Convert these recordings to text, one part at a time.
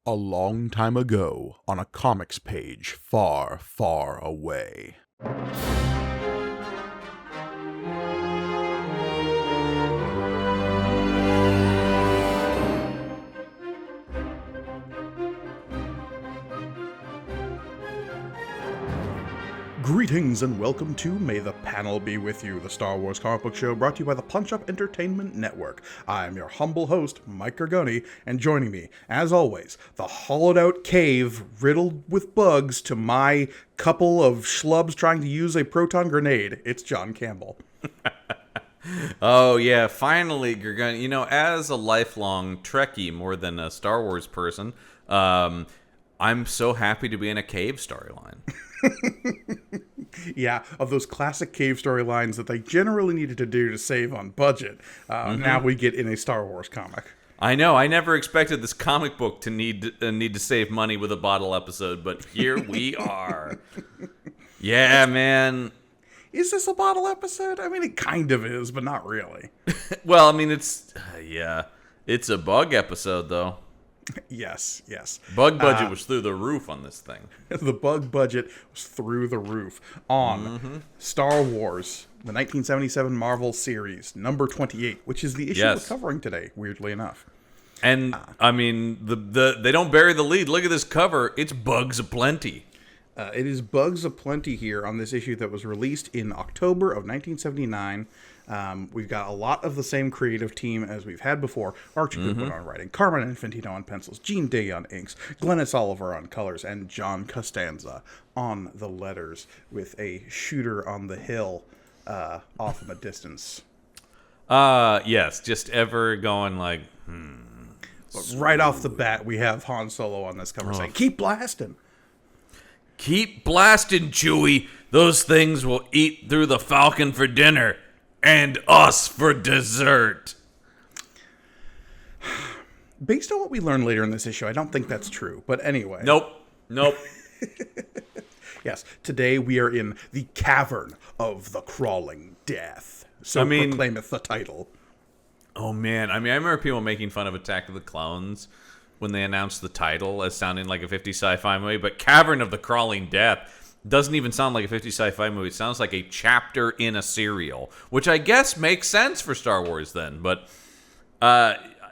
A long time ago, on a comics page far, far away. Greetings and welcome to May the Panel Be With You, the Star Wars comic book show brought to you by the Punch-Up Entertainment Network. I'm your humble host, Mike Gargoni, and joining me, as always, the hollowed-out cave riddled with bugs to my couple of schlubs trying to use a proton grenade. It's John Campbell. Oh, yeah, finally, Gargoni. You know, as a lifelong Trekkie more than a Star Wars person, I'm so happy to be in a cave storyline. Yeah, of those classic cave storylines that they generally needed to do to save on budget. Now we get in a Star Wars comic. I know. I never expected this comic book to need to save money with a bottle episode, but here we are. Yeah, man. Is this a bottle episode? I mean, it kind of is, but not really. Well, I mean, it's a bug episode, though. Yes. Bug budget was through the roof on this thing. The bug budget was through the roof on Star Wars, the 1977 Marvel series, number 28, which is the issue we're covering today, weirdly enough. And, I mean, they don't bury the lead. Look at this cover. It's bugs aplenty. It is bugs aplenty here on this issue that was released in October of 1979. We've got a lot of the same creative team as we've had before. Archie Goodwin on writing, Carmen Infantino on pencils, Gene Day on inks, Glennis Oliver on colors, and John Costanza on the letters with a shooter on the hill off in the distance. Yes, just ever going like, But right off the bat, we have Han Solo on this cover saying, "Keep blasting." Keep blasting, Chewie. Those things will eat through the Falcon for dinner. And us for dessert. Based on what we learn later in this issue, I don't think that's true. But anyway. Nope. Yes, today we are in the Cavern of the Crawling Death. So proclaimeth the title. Oh, man. I mean, I remember people making fun of Attack of the Clones when they announced the title as sounding like a 50s sci-fi movie. But Cavern of the Crawling Death doesn't even sound like a 50s sci-fi movie. It sounds like a chapter in a serial, which I guess makes sense for Star Wars then. But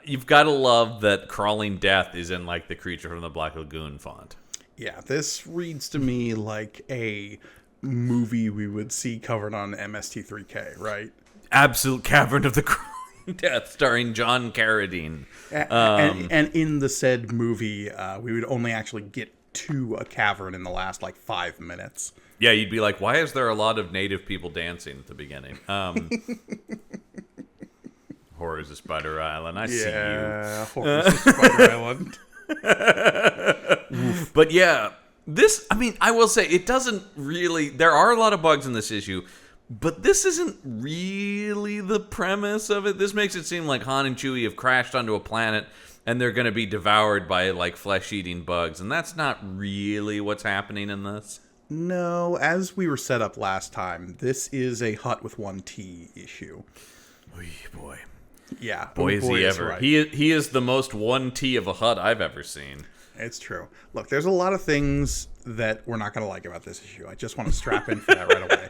you've got to love that Crawling Death is in like the Creature from the Black Lagoon font. Yeah, this reads to me like a movie we would see covered on MST3K, right? Absolute Cavern of the Crawling Death, starring John Carradine. And in the said movie, we would only actually get to a cavern in the last, 5 minutes. Yeah, you'd be like, why is there a lot of native people dancing at the beginning? Horrors of Spider Island, I see you. Yeah, Horrors of Spider Island. But yeah, this, I mean, I will say, it doesn't really, there are a lot of bugs in this issue, but this isn't really the premise of it. This makes it seem like Han and Chewie have crashed onto a planet and they're going to be devoured by, flesh-eating bugs. And that's not really what's happening in this. No, as we were set up last time, this is a Hut with one T issue. Oy, boy. Yeah. Boy, is he ever. Right. He is the most one T of a Hut I've ever seen. It's true. Look, there's a lot of things that we're not going to like about this issue. I just want to strap in for that right away.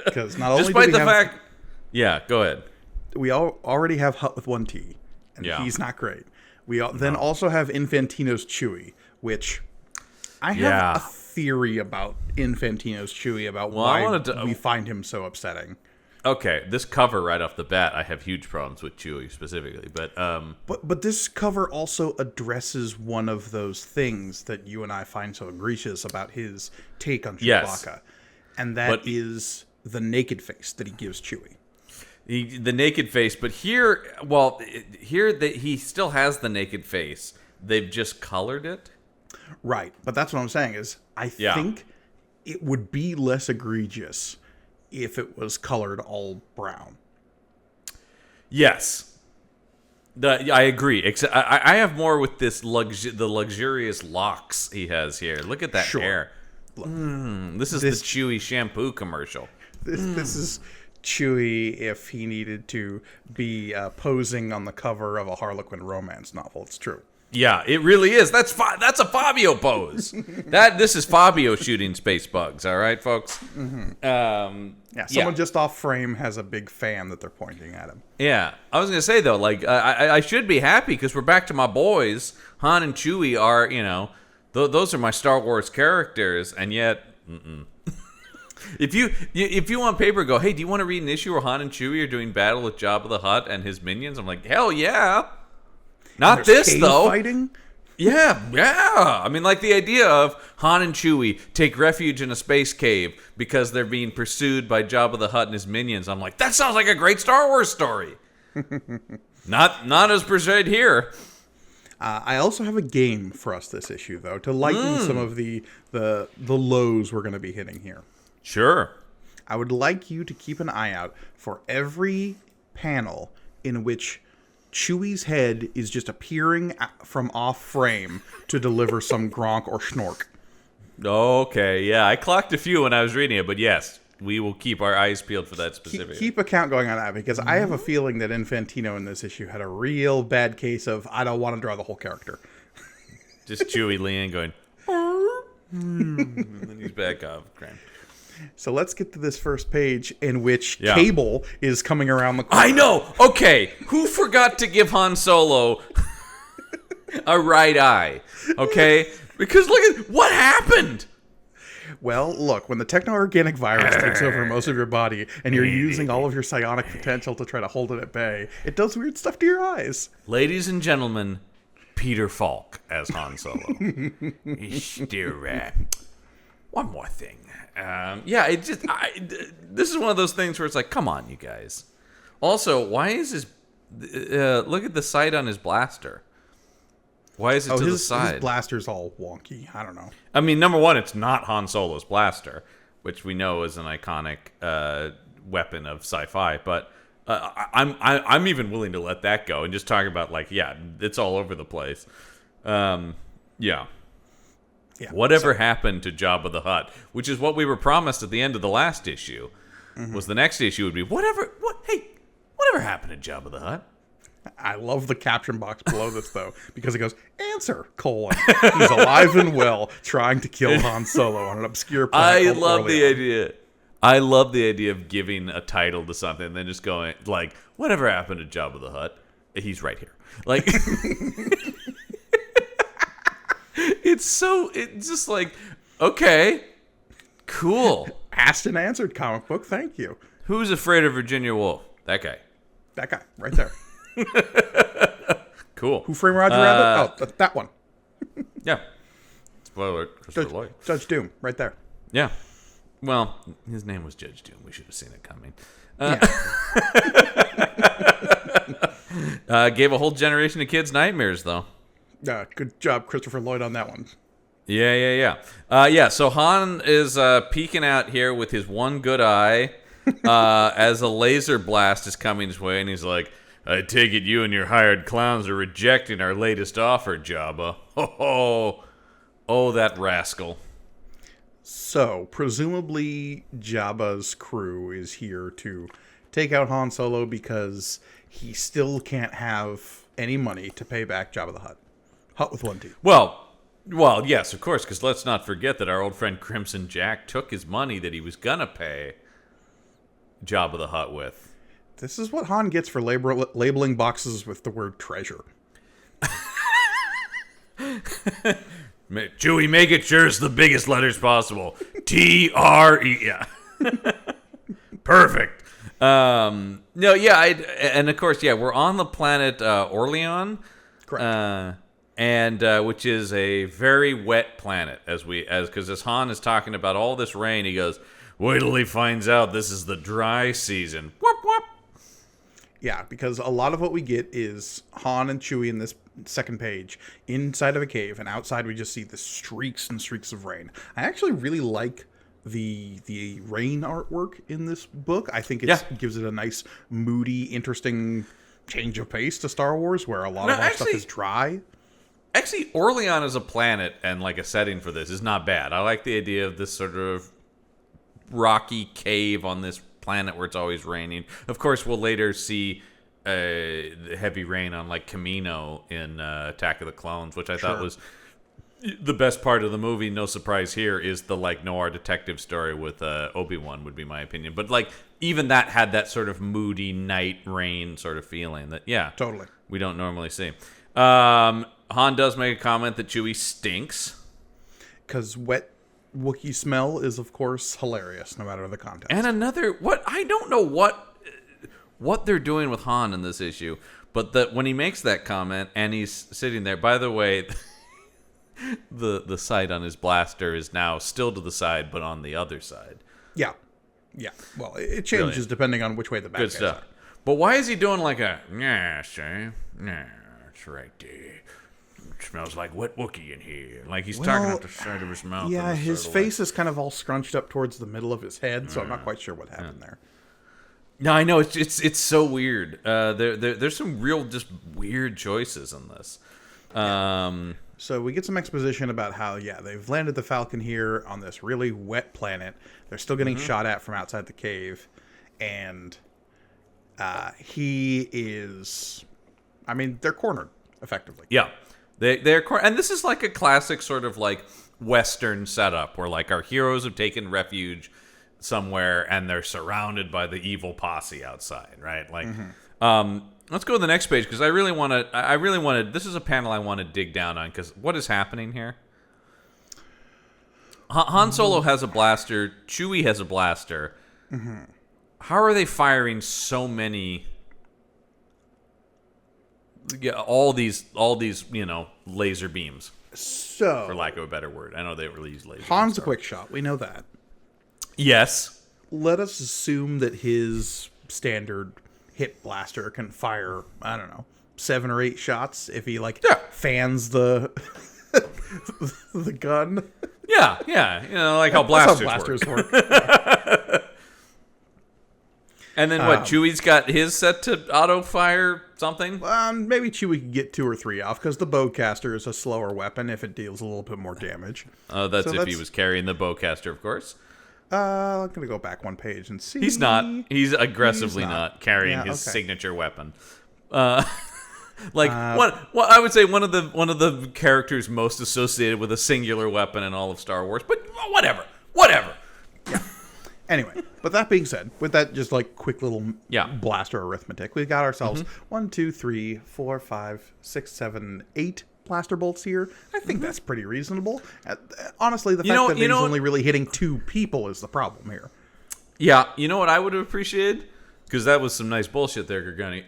Because not only despite the fact... Yeah, go ahead. We already have Hut with one T, and he's not great. We then also have Infantino's Chewie, which I have a theory about Infantino's Chewie, about why we find him so upsetting. Okay, this cover right off the bat, I have huge problems with Chewie specifically, but this cover also addresses one of those things that you and I find so egregious about his take on Chewbacca, and that is the naked face that he gives Chewie. The naked face, but here he still has the naked face. They've just colored it. Right, but that's what I'm saying is I think it would be less egregious if it was colored all brown. Yes. I agree. Except I have more with this the luxurious locks he has here. Look at that hair. Look, this is the Chewy shampoo commercial. This is Chewie if he needed to be posing on the cover of a Harlequin romance novel. It's true. Yeah, it really is. That's a Fabio pose. This is Fabio shooting space bugs. All right, folks. Someone just off frame has a big fan that they're pointing at him. Yeah, I was gonna say though, like I should be happy because we're back to my boys. Han and Chewie are, those are my Star Wars characters, and yet, if you want paper, go. Hey, do you want to read an issue where Han and Chewie are doing battle with Jabba the Hutt and his minions? I'm like, hell yeah. Not this though. Fighting? Yeah. I mean, like the idea of Han and Chewie take refuge in a space cave because they're being pursued by Jabba the Hutt and his minions. I'm like, that sounds like a great Star Wars story. Not as portrayed here. I also have a game for us this issue, though, to lighten some of the lows we're going to be hitting here. Sure. I would like you to keep an eye out for every panel in which Chewie's head is just appearing from off frame to deliver some Gronk or Schnork. Okay, yeah, I clocked a few when I was reading it, but yes, we will keep our eyes peeled for that specific. Keep a count going on that, because I have a feeling that Infantino in this issue had a real bad case of, I don't want to draw the whole character. Just Chewie leaning going, and then he's back off. Grand. So let's get to this first page in which Cable is coming around the corner. I know! Okay, who forgot to give Han Solo a right eye? Okay? Because look at what happened! Well, look, when the techno-organic virus takes over most of your body and you're using all of your psionic potential to try to hold it at bay, it does weird stuff to your eyes. Ladies and gentlemen, Peter Falk as Han Solo. One more thing. This is one of those things where it's like, come on, you guys. Also, why is his... look at the sight on his blaster. Why is it to the side? His blaster's all wonky. I don't know. I mean, number one, it's not Han Solo's blaster, which we know is an iconic weapon of sci-fi. But I'm even willing to let that go and just talk about, like, it's all over the place. Whatever happened to Jabba the Hutt, which is what we were promised at the end of the last issue, was the next issue would be whatever happened to Jabba the Hutt? I love the caption box below this, though, because it goes, answer, : he's alive and well, trying to kill Han Solo on an obscure planet. I love the idea. I love the idea of giving a title to something and then just going, like, whatever happened to Jabba the Hutt? He's right here. Like, it's just like, okay, cool. Asked and answered comic book, thank you. Who's afraid of Virginia Woolf? That guy. That guy, right there. Cool. Who Framed Roger Rabbit? Oh, that one. Yeah. Spoiler, Christopher Lloyd. Judge Doom, right there. Yeah. Well, his name was Judge Doom. We should have seen it coming. Gave a whole generation of kids nightmares, though. Good job, Christopher Lloyd, on that one. Yeah. So Han is peeking out here with his one good eye as a laser blast is coming his way, and he's like, I take it you and your hired clowns are rejecting our latest offer, Jabba. Oh, that rascal. So, presumably, Jabba's crew is here to take out Han Solo because he still can't have any money to pay back Jabba the Hutt. Hutt with one T. Well, yes, of course, because let's not forget that our old friend Crimson Jack took his money that he was going to pay Jabba the Hutt with. This is what Han gets for labeling boxes with the word treasure. Chewie, make it sure it's the biggest letters possible. T-R-E. Yeah. Perfect. And of course, we're on the planet Orlean. Correct. And which is a very wet planet, because as Han is talking about all this rain, he goes, wait till he finds out this is the dry season. Whoop, whoop. Yeah, because a lot of what we get is Han and Chewie in this second page inside of a cave, and outside we just see the streaks and streaks of rain. I actually really like the rain artwork in this book. I think it gives it a nice, moody, interesting change of pace to Star Wars, where a lot of our stuff is dry. Actually, Orlean as a planet and like a setting for this is not bad. I like the idea of this sort of rocky cave on this planet where it's always raining. Of course, we'll later see heavy rain on like Camino in Attack of the Clones, which I thought was the best part of the movie. No surprise here is the like noir detective story with Obi-Wan, would be my opinion. But like even that had that sort of moody night rain sort of feeling that totally we don't normally see. Han does make a comment that Chewie stinks. Because wet Wookiee smell is, of course, hilarious, no matter the context. And another, I don't know what they're doing with Han in this issue, but that when he makes that comment and he's sitting there, by the way, the sight on his blaster is now still to the side, but on the other side. Yeah. Well, it changes depending on which way the bad guys are. But why is he doing like a, it's right there. It smells like wet Wookiee in here. Like he's talking out the side of his mouth. Yeah, his face is kind of all scrunched up towards the middle of his head, so I'm not quite sure what happened there. No, I know it's so weird. There's some real just weird choices in this. So we get some exposition about how they've landed the Falcon here on this really wet planet. They're still getting shot at from outside the cave, and he is. I mean, they're cornered effectively. Yeah. They're and this is like a classic sort of like Western setup where like our heroes have taken refuge somewhere and they're surrounded by the evil posse outside, right? Like, let's go to the next page because I really want to. This is a panel I want to dig down on because what is happening here? Han Solo has a blaster. Chewie has a blaster. How are they firing so many? Yeah, all these, laser beams. So, for lack of a better word, I know they really use laser. Han's a quick shot. We know that. Yes. Let us assume that his standard hip blaster can fire, I don't know, 7 or 8 shots if he fans the the gun. Yeah, like how blasters work. And then what? Chewie's got his set to auto fire something. Maybe Chewie could get 2 or 3 off because the bowcaster is a slower weapon if it deals a little bit more damage. Oh, that's if he was carrying the bowcaster, of course. I'm gonna go back 1 page and see. He's not. He's aggressively not carrying his signature weapon. I would say one of the characters most associated with a singular weapon in all of Star Wars. But whatever. Yeah. Anyway, but that being said, with that just like quick little blaster arithmetic, we got ourselves 1, 2, 3, 4, 5, 6, 7, 8 blaster bolts here. I think that's pretty reasonable. Honestly, the fact that he's only really hitting 2 people is the problem here. Yeah, you know what I would have appreciated? Because that was some nice bullshit there, Gurgani.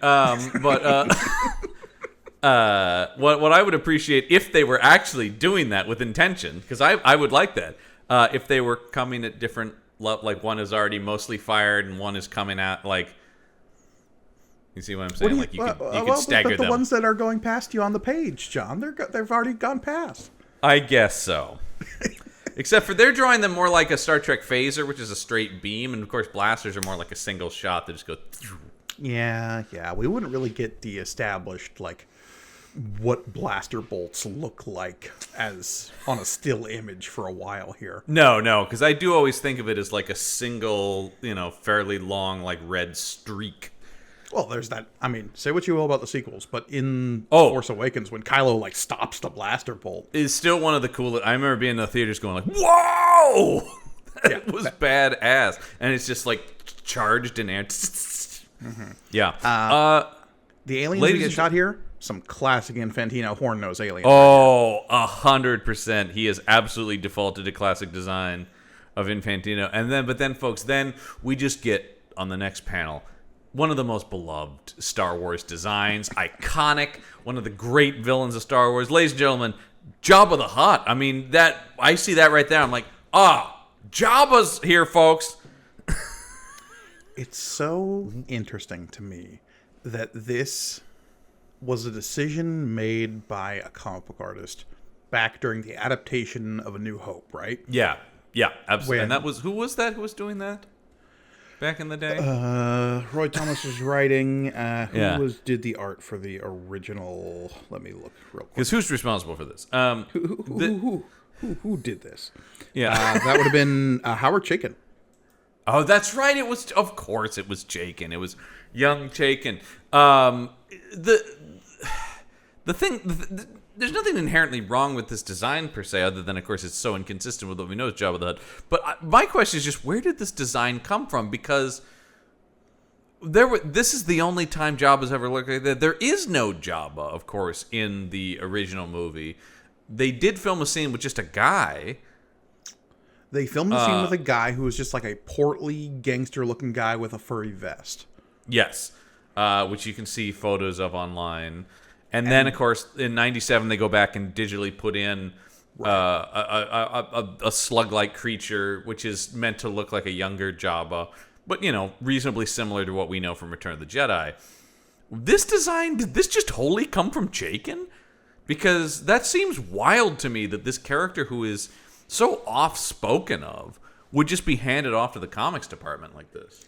What I would appreciate if they were actually doing that with intention, because I would like that, if they were coming at different, like one is already mostly fired and one is coming out, like, you see what I'm saying? You could stagger them. The ones that are going past you on the page, John, they've already gone past. I guess so. Except for they're drawing them more like a Star Trek phaser, which is a straight beam, and of course blasters are more like a single shot that just goes. Yeah. We wouldn't really get the established like what blaster bolts look like as on a still image for a while here. No, because I do always think of it as like a single, fairly long like red streak. Well, there's that. I mean, say what you will about the sequels, but in Force Awakens, when Kylo like stops the blaster bolt, is still one of the coolest. I remember being in the theaters going like, "Whoa!" That was badass, and it's just like charged in air. Yeah. The aliens we get shot here, some classic Infantino horn-nosed aliens. Oh, 100%. He has absolutely defaulted to classic design of Infantino, but then, folks, we just get on the next panel. One of the most beloved Star Wars designs, iconic, one of the great villains of Star Wars. Ladies and gentlemen, Jabba the Hut. I mean, I see that right there. I'm like, Jabba's here, folks. It's so interesting to me that this was a decision made by a comic book artist back during the adaptation of A New Hope, right? Yeah, absolutely. And who was that who was doing that? Back in the day, Roy Thomas was writing. Who did the art for the original? Let me look real quick. Because who's responsible for this? Who did this? Yeah, that would have been Howard Chaykin. Oh, that's right. It was, of course, it was Chaykin. It was young Chaykin. The thing, there's nothing inherently wrong with this design per se, other than, of course, it's so inconsistent with what we know as Jabba the Hutt. But my question is just, where did this design come from? Because this is the only time Jabba's ever looked like that. There is no Jabba, of course, in the original movie. They did film a scene with just a guy. They filmed a scene with a guy who was just like a portly, gangster-looking guy with a furry vest. Yes, which you can see photos of online. And then, of course, in '97, they go back and digitally put in a slug-like creature, which is meant to look like a younger Jabba, but, reasonably similar to what we know from Return of the Jedi. This design, did this just wholly come from Chaykin? Because that seems wild to me that this character who is so off-spoken of would just be handed off to the comics department like this.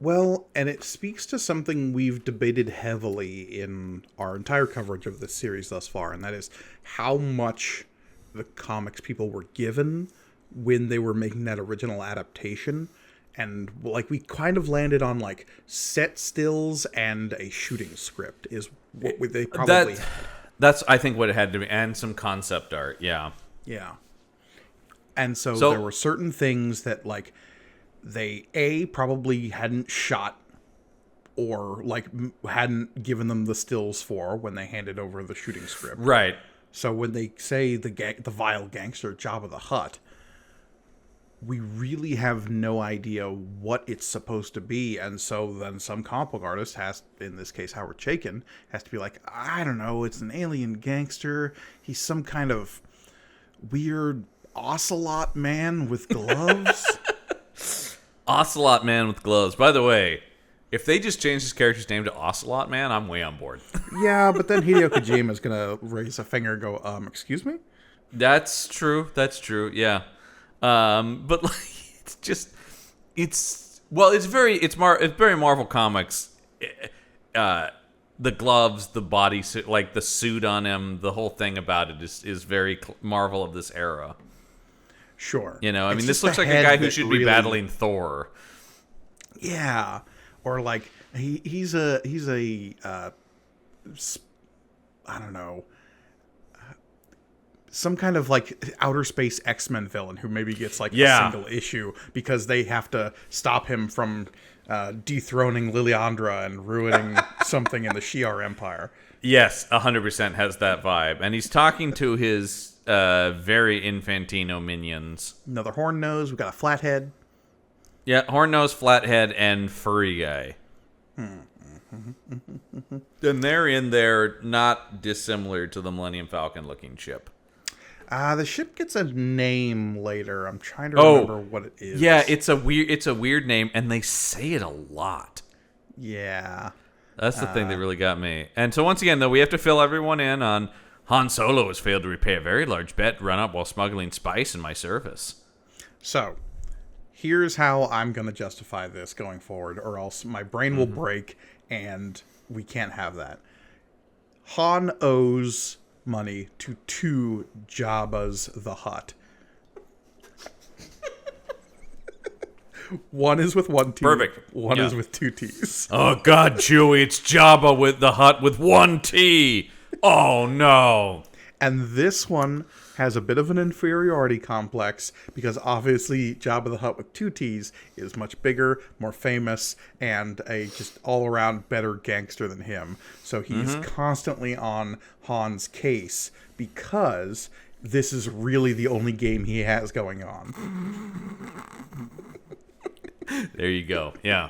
Well, and it speaks to something we've debated heavily in our entire coverage of this series thus far, and that is how much the comics people were given when they were making that original adaptation. And, we kind of landed on, set stills and a shooting script is what they probably had. That's, I think, what it had to be, and some concept art, yeah. Yeah. And so there were certain things that, they probably hadn't shot or hadn't given them the stills for when they handed over the shooting script. Right. So when they say the vile gangster Jabba the Hutt, we really have no idea what it's supposed to be, and so then some comic book artist has, in this case Howard Chaykin, has to be like, I don't know, it's an alien gangster. He's some kind of weird ocelot man with gloves. Ocelot Man with gloves. By the way, if they just changed his character's name to Ocelot Man, I'm way on board. Yeah, but then Hideo Kojima is gonna raise a finger and go, excuse me? That's true, yeah. But it's very Marvel Comics. The gloves, the bodysuit, the suit on him, the whole thing about it is very Marvel of this era. Sure. This looks like a guy who should be battling Thor. Yeah. Or he's a I don't know, some kind of outer space X-Men villain who maybe gets a single issue because they have to stop him from dethroning Lilandra and ruining something in the Shi'ar Empire. Yes, 100% has that vibe. And he's talking to his very Infantino minions. Another horn nose. We got a flathead. Yeah, horn nose, flathead, and furry guy. And they're in there, not dissimilar to the Millennium Falcon looking ship. The ship gets a name later. I'm trying to remember what it is. Yeah, it's a weird name, and they say it a lot. Yeah. That's the thing that really got me. And so once again, though, we have to fill everyone in on Han Solo has failed to repay a very large bet run up while smuggling spice in my service. So, here's how I'm going to justify this going forward, or else my brain will break, and we can't have that. Han owes money to two Jabbas the Hutt. One is with one T. Perfect. One is with two T's. Oh, God, Chewie, it's Jabba with the Hutt with one T. Oh, no. And this one has a bit of an inferiority complex because obviously Jabba the Hutt with two T's is much bigger, more famous, and a just all-around better gangster than him. So he's constantly on Han's case because this is really the only game he has going on. There you go. Yeah.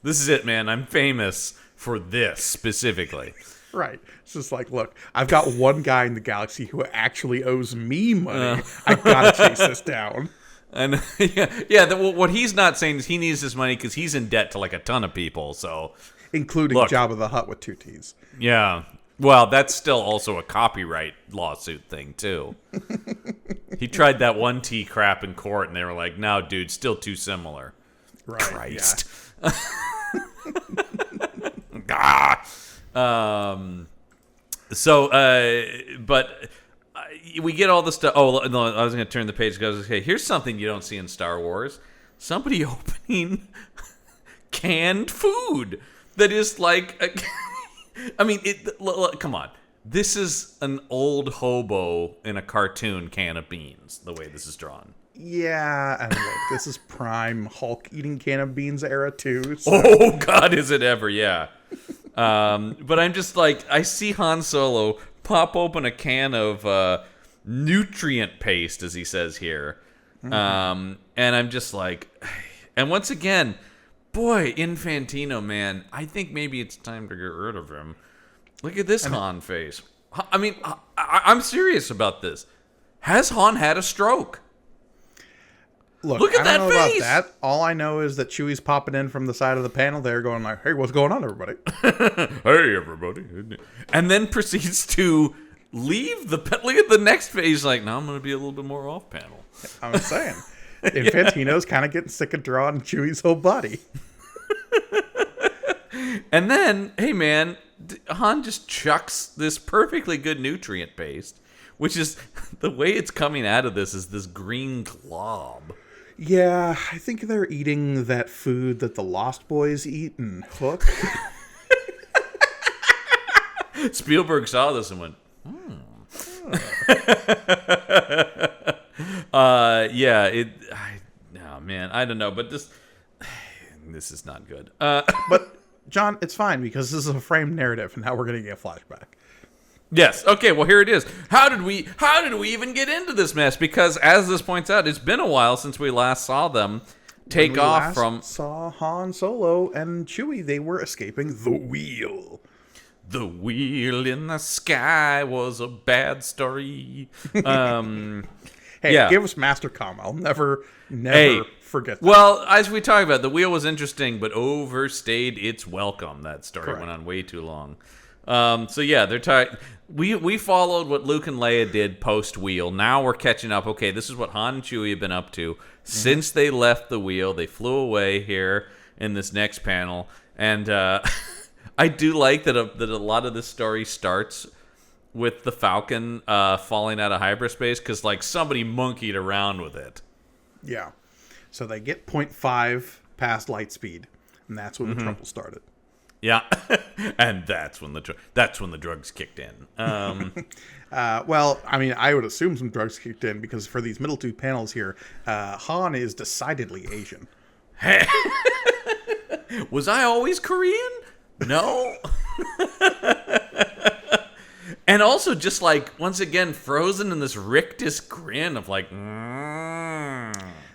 This is it, man. I'm famous for this specifically. Right. It's just look, I've got one guy in the galaxy who actually owes me money. I gotta chase this down. And what he's not saying is he needs this money because he's in debt to a ton of people. So, including Jabba the Hutt with two T's. Yeah. Well, that's still also a copyright lawsuit thing too. He tried that one T crap in court, and they were like, "No, dude, still too similar." Right. Christ. Yeah. But we get all the stuff. Oh, no, I was going to turn the page because, okay, here's something you don't see in Star Wars. somebody opening canned food that is like, I mean, come on. This is an old hobo in a cartoon can of beans, the way this is drawn. Yeah, and look, this is prime Hulk eating can of beans era too. So. Oh God, is it ever? Yeah. But I'm just like, I see Han Solo pop open a can of nutrient paste, as he says here, and I'm just like, and once again, boy, Infantino, man, I think maybe it's time to get rid of him. Look at this Han face. I mean, I'm serious about this. Has Han had a stroke? Look at that face. I don't know about that. All I know is that Chewie's popping in from the side of the panel there going like, hey, what's going on, everybody? Hey, everybody. And then proceeds to leave the... Look at the next phase like, now I'm going to be a little bit more off panel. I'm saying. Infantino's kind of getting sick of drawing Chewie's whole body. And then, hey, man, Han just chucks this perfectly good nutrient paste, which is... The way it's coming out of this is this green glob. Yeah, I think they're eating that food that the Lost Boys eat in Hook. Spielberg saw this and went, no, man, I don't know, but this is not good. But, John, it's fine because this is a framed narrative, and now we're going to get a flashback. Yes. Okay. Well, here it is. How did we even get into this mess? Because, as this points out, it's been a while since we last saw them take off from. Saw Han Solo and Chewie. They were escaping the wheel. The wheel in the sky was a bad story. Hey, yeah. Give us Master Com. I'll never forget that. Well, as we talked about, the wheel was interesting, but overstayed its welcome. That story went on way too long. So yeah, they're we followed what Luke and Leia did post-wheel. Now we're catching up. Okay, this is what Han and Chewie have been up to since they left the wheel. They flew away here in this next panel. And I do like that a lot of this story starts with the Falcon falling out of hyperspace because, like, somebody monkeyed around with it. Yeah. So they get 0.5 past light speed, and that's when the trouble started. Yeah, and that's when the drugs kicked in. Well, I mean, I would assume some drugs kicked in because for these middle two panels here, Han is decidedly Asian. Was I always Korean? No. And also just like, once again, frozen in this rictus grin of like...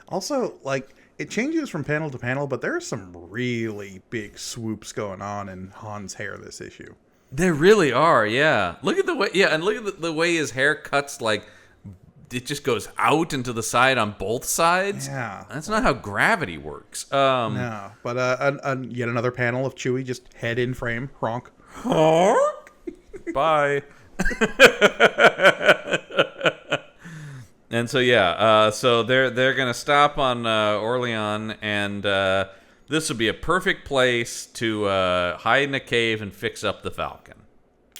Also, like... It changes from panel to panel, but there are some really big swoops going on in Han's hair this issue. There really are, yeah. Look at the way, and look at the way his hair cuts, like, it just goes out and to the side on both sides. Yeah. That's not how gravity works. No, but yet another panel of Chewie just head in frame, honk. Honk? Bye. And so so they're gonna stop on Orleans, and this will be a perfect place to hide in a cave and fix up the Falcon.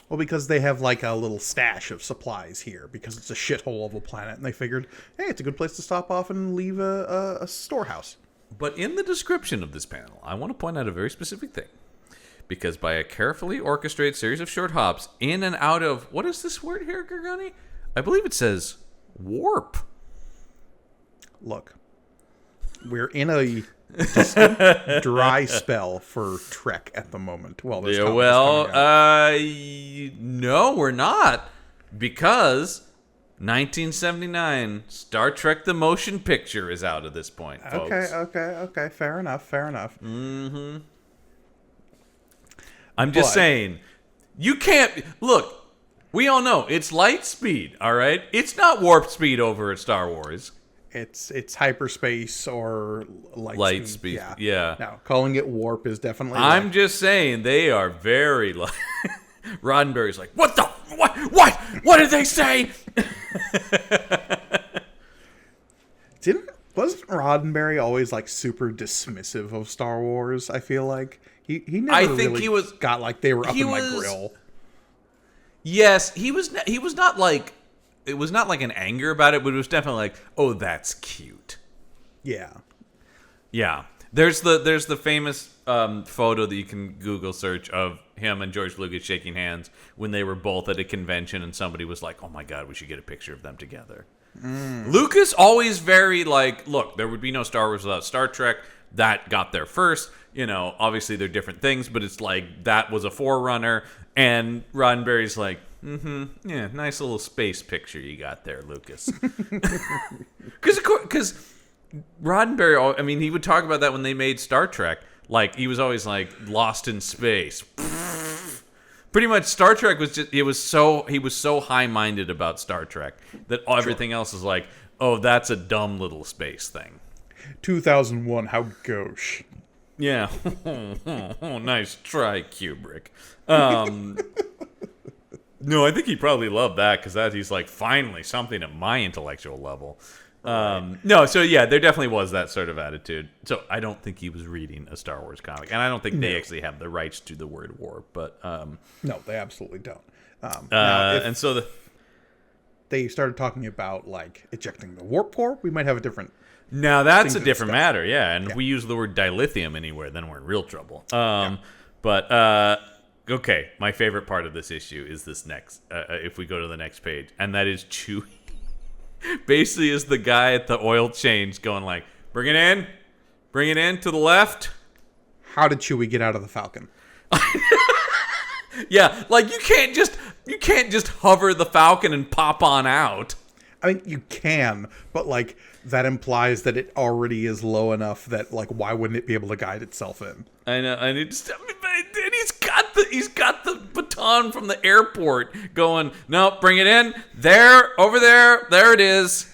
Well, because they have like a little stash of supplies here, because it's a shithole of a planet, and they figured, hey, it's a good place to stop off and leave a storehouse. But in the description of this panel, I want to point out a very specific thing, because by a carefully orchestrated series of short hops in and out of what is this word here, Gargani? I believe it says. Warp. Look, we're in a distinct dry spell for Trek at the moment. Well, no, we're not, because 1979 Star Trek: The Motion Picture is out at this point, folks. Okay. Fair enough. Mm-hmm. I'm just saying, you can't look. We all know it's light speed, all right? It's not warp speed over at Star Wars. It's hyperspace or light speed. Yeah. Now, calling it warp is definitely I'm just saying they are very light. Roddenberry's like, what did they say? Wasn't Roddenberry always like super dismissive of Star Wars? I feel like he never got like they were up in my grill. Yes, he was not like, it was not like an anger about it, but it was definitely like, oh, that's cute. Yeah. Yeah. There's the famous photo that you can Google search of him and George Lucas shaking hands when they were both at a convention, and somebody was like, "Oh my God, we should get a picture of them together." Lucas always very like, look, there would be no Star Wars without Star Trek. That got there first. Obviously they're different things, but it's like that was a forerunner. And Roddenberry's like, yeah, nice little space picture you got there, Lucas. Because Roddenberry, I mean, he would talk about that when they made Star Trek. Like, he was always like, lost in space. Pretty much, Star Trek was just, he was so high-minded about Star Trek that everything else is like, oh, that's a dumb little space thing. 2001, how gauche. Yeah. Nice try, Kubrick. No, I think he probably loved that because he's like, finally, something at my intellectual level. No, so yeah, there definitely was that sort of attitude. So I don't think he was reading a Star Wars comic, and I don't think they actually have the rights to the word war. But no, they absolutely don't. And so they started talking about like ejecting the warp core, we might have a different. Now that's a different matter, yeah. And if we use the word dilithium anywhere, then we're in real trouble. But okay, my favorite part of this issue is this next. If we go to the next page, and that is Chewie. Basically, is the guy at the oil change going like, bring it in to the left. How did Chewie get out of the Falcon? Yeah, like you can't just hover the Falcon and pop on out. I mean, you can, but like that implies that it already is low enough that like why wouldn't it be able to guide itself in? I know, and he's got the baton from the airport going, no, bring it in there, over there it is.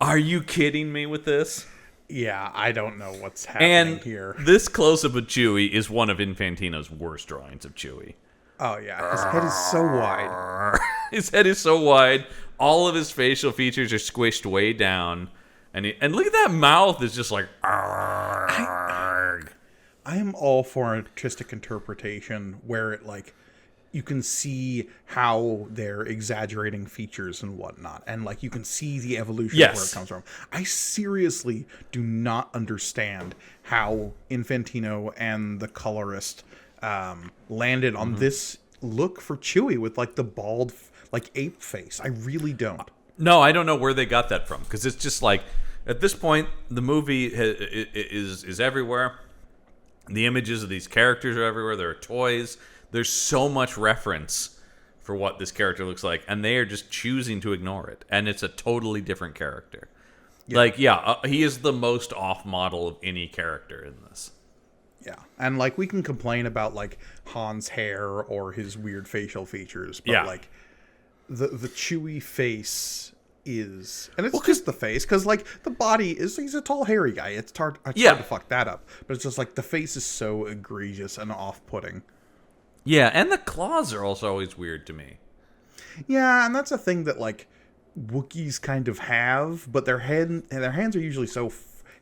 Are you kidding me with this? Yeah, I don't know what's happening here. This close up of Chewie is one of Infantino's worst drawings of Chewie. Oh yeah, his head is so wide. His head is so wide. All of his facial features are squished way down, and look at that mouth. It's just like. I am all for an artistic interpretation where it like you can see how they're exaggerating features and whatnot, and like you can see the evolution of where it comes from. I seriously do not understand how Infantino and the colorist landed on this look for Chewie with like the bald like ape face. I really don't. No, I don't know where they got that from, because it's just like at this point the movie is everywhere. The images of these characters are everywhere. There are toys. There's so much reference for what this character looks like, and they are just choosing to ignore it. And it's a totally different character. Yeah. He is the most off model of any character in this. Yeah, and like we can complain about like Han's hair or his weird facial features, but like the Chewie face is, and it's just the face, because like the body is, he's a tall hairy guy. It's hard to fuck that up, but it's just like the face is so egregious and off-putting. Yeah, and the claws are also always weird to me. Yeah, and that's a thing that like Wookiees kind of have, but their hands are usually so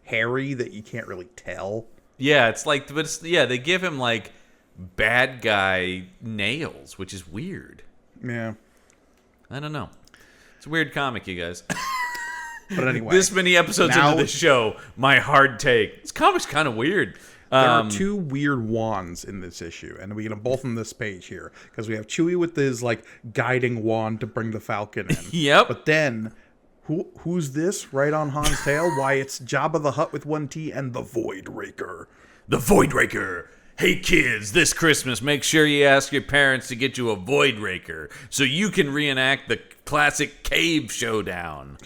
hairy that you can't really tell. Yeah, it's like, but they give him like bad guy nails, which is weird. Yeah, I don't know. It's a weird comic, you guys. But anyway, this many episodes into this show, my hard take. This comic's kind of weird. There are two weird wands in this issue, and we get them both on this page here, because we have Chewie with his like guiding wand to bring the Falcon in. Yep. But then, who's this right on Han's tail? Why, it's Jabba the Hut with one T and the Void Raker. The Void Raker. Hey kids, this Christmas, make sure you ask your parents to get you a Void Raker so you can reenact the classic cave showdown.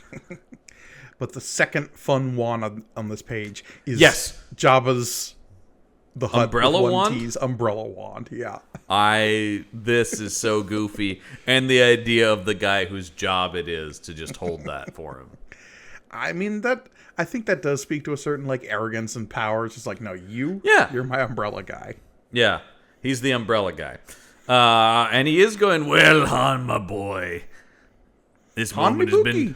But the second fun wand on this page is Jabba's the Hut umbrella with one wand? T's umbrella wand. Yeah. This is so goofy, and the idea of the guy whose job it is to just hold that for him. I mean, I think that does speak to a certain like arrogance and power. It's just like, no, you're my umbrella guy. Yeah, he's the umbrella guy. And he is going, well, Han, my boy. This moment has been...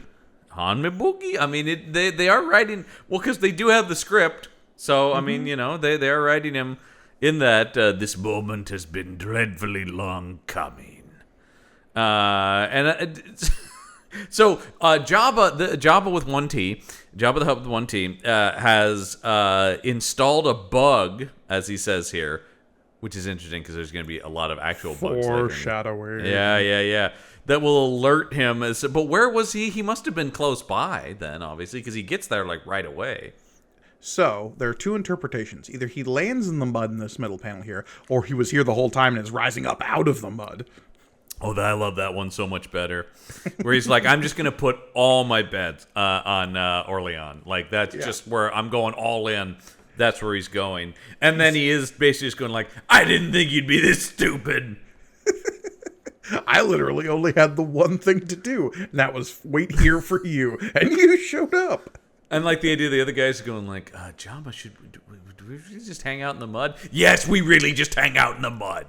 Han me boogie? I mean, they are writing... Well, because they do have the script. So, I mean, they are writing him in that this moment has been dreadfully long coming. And So Jabba with one T, Jabba the Hutt with one T, has installed a bug, as he says here, which is interesting because there's going to be a lot of actual bugs. Foreshadowing. Yeah. That will alert him but where was he? He must have been close by then, obviously, because he gets there like right away. So there are two interpretations. Either he lands in the mud in this middle panel here, or he was here the whole time and is rising up out of the mud. Oh, I love that one so much better. Where he's like, I'm just going to put all my bets on Orleans. Like, that's just where I'm going all in. That's where he's going. And then he is basically just going like, I didn't think you'd be this stupid. I literally only had the one thing to do, and that was wait here for you. And you showed up. And like the idea the other guys are going like, Jabba, do we just hang out in the mud? Yes, we really just hang out in the mud.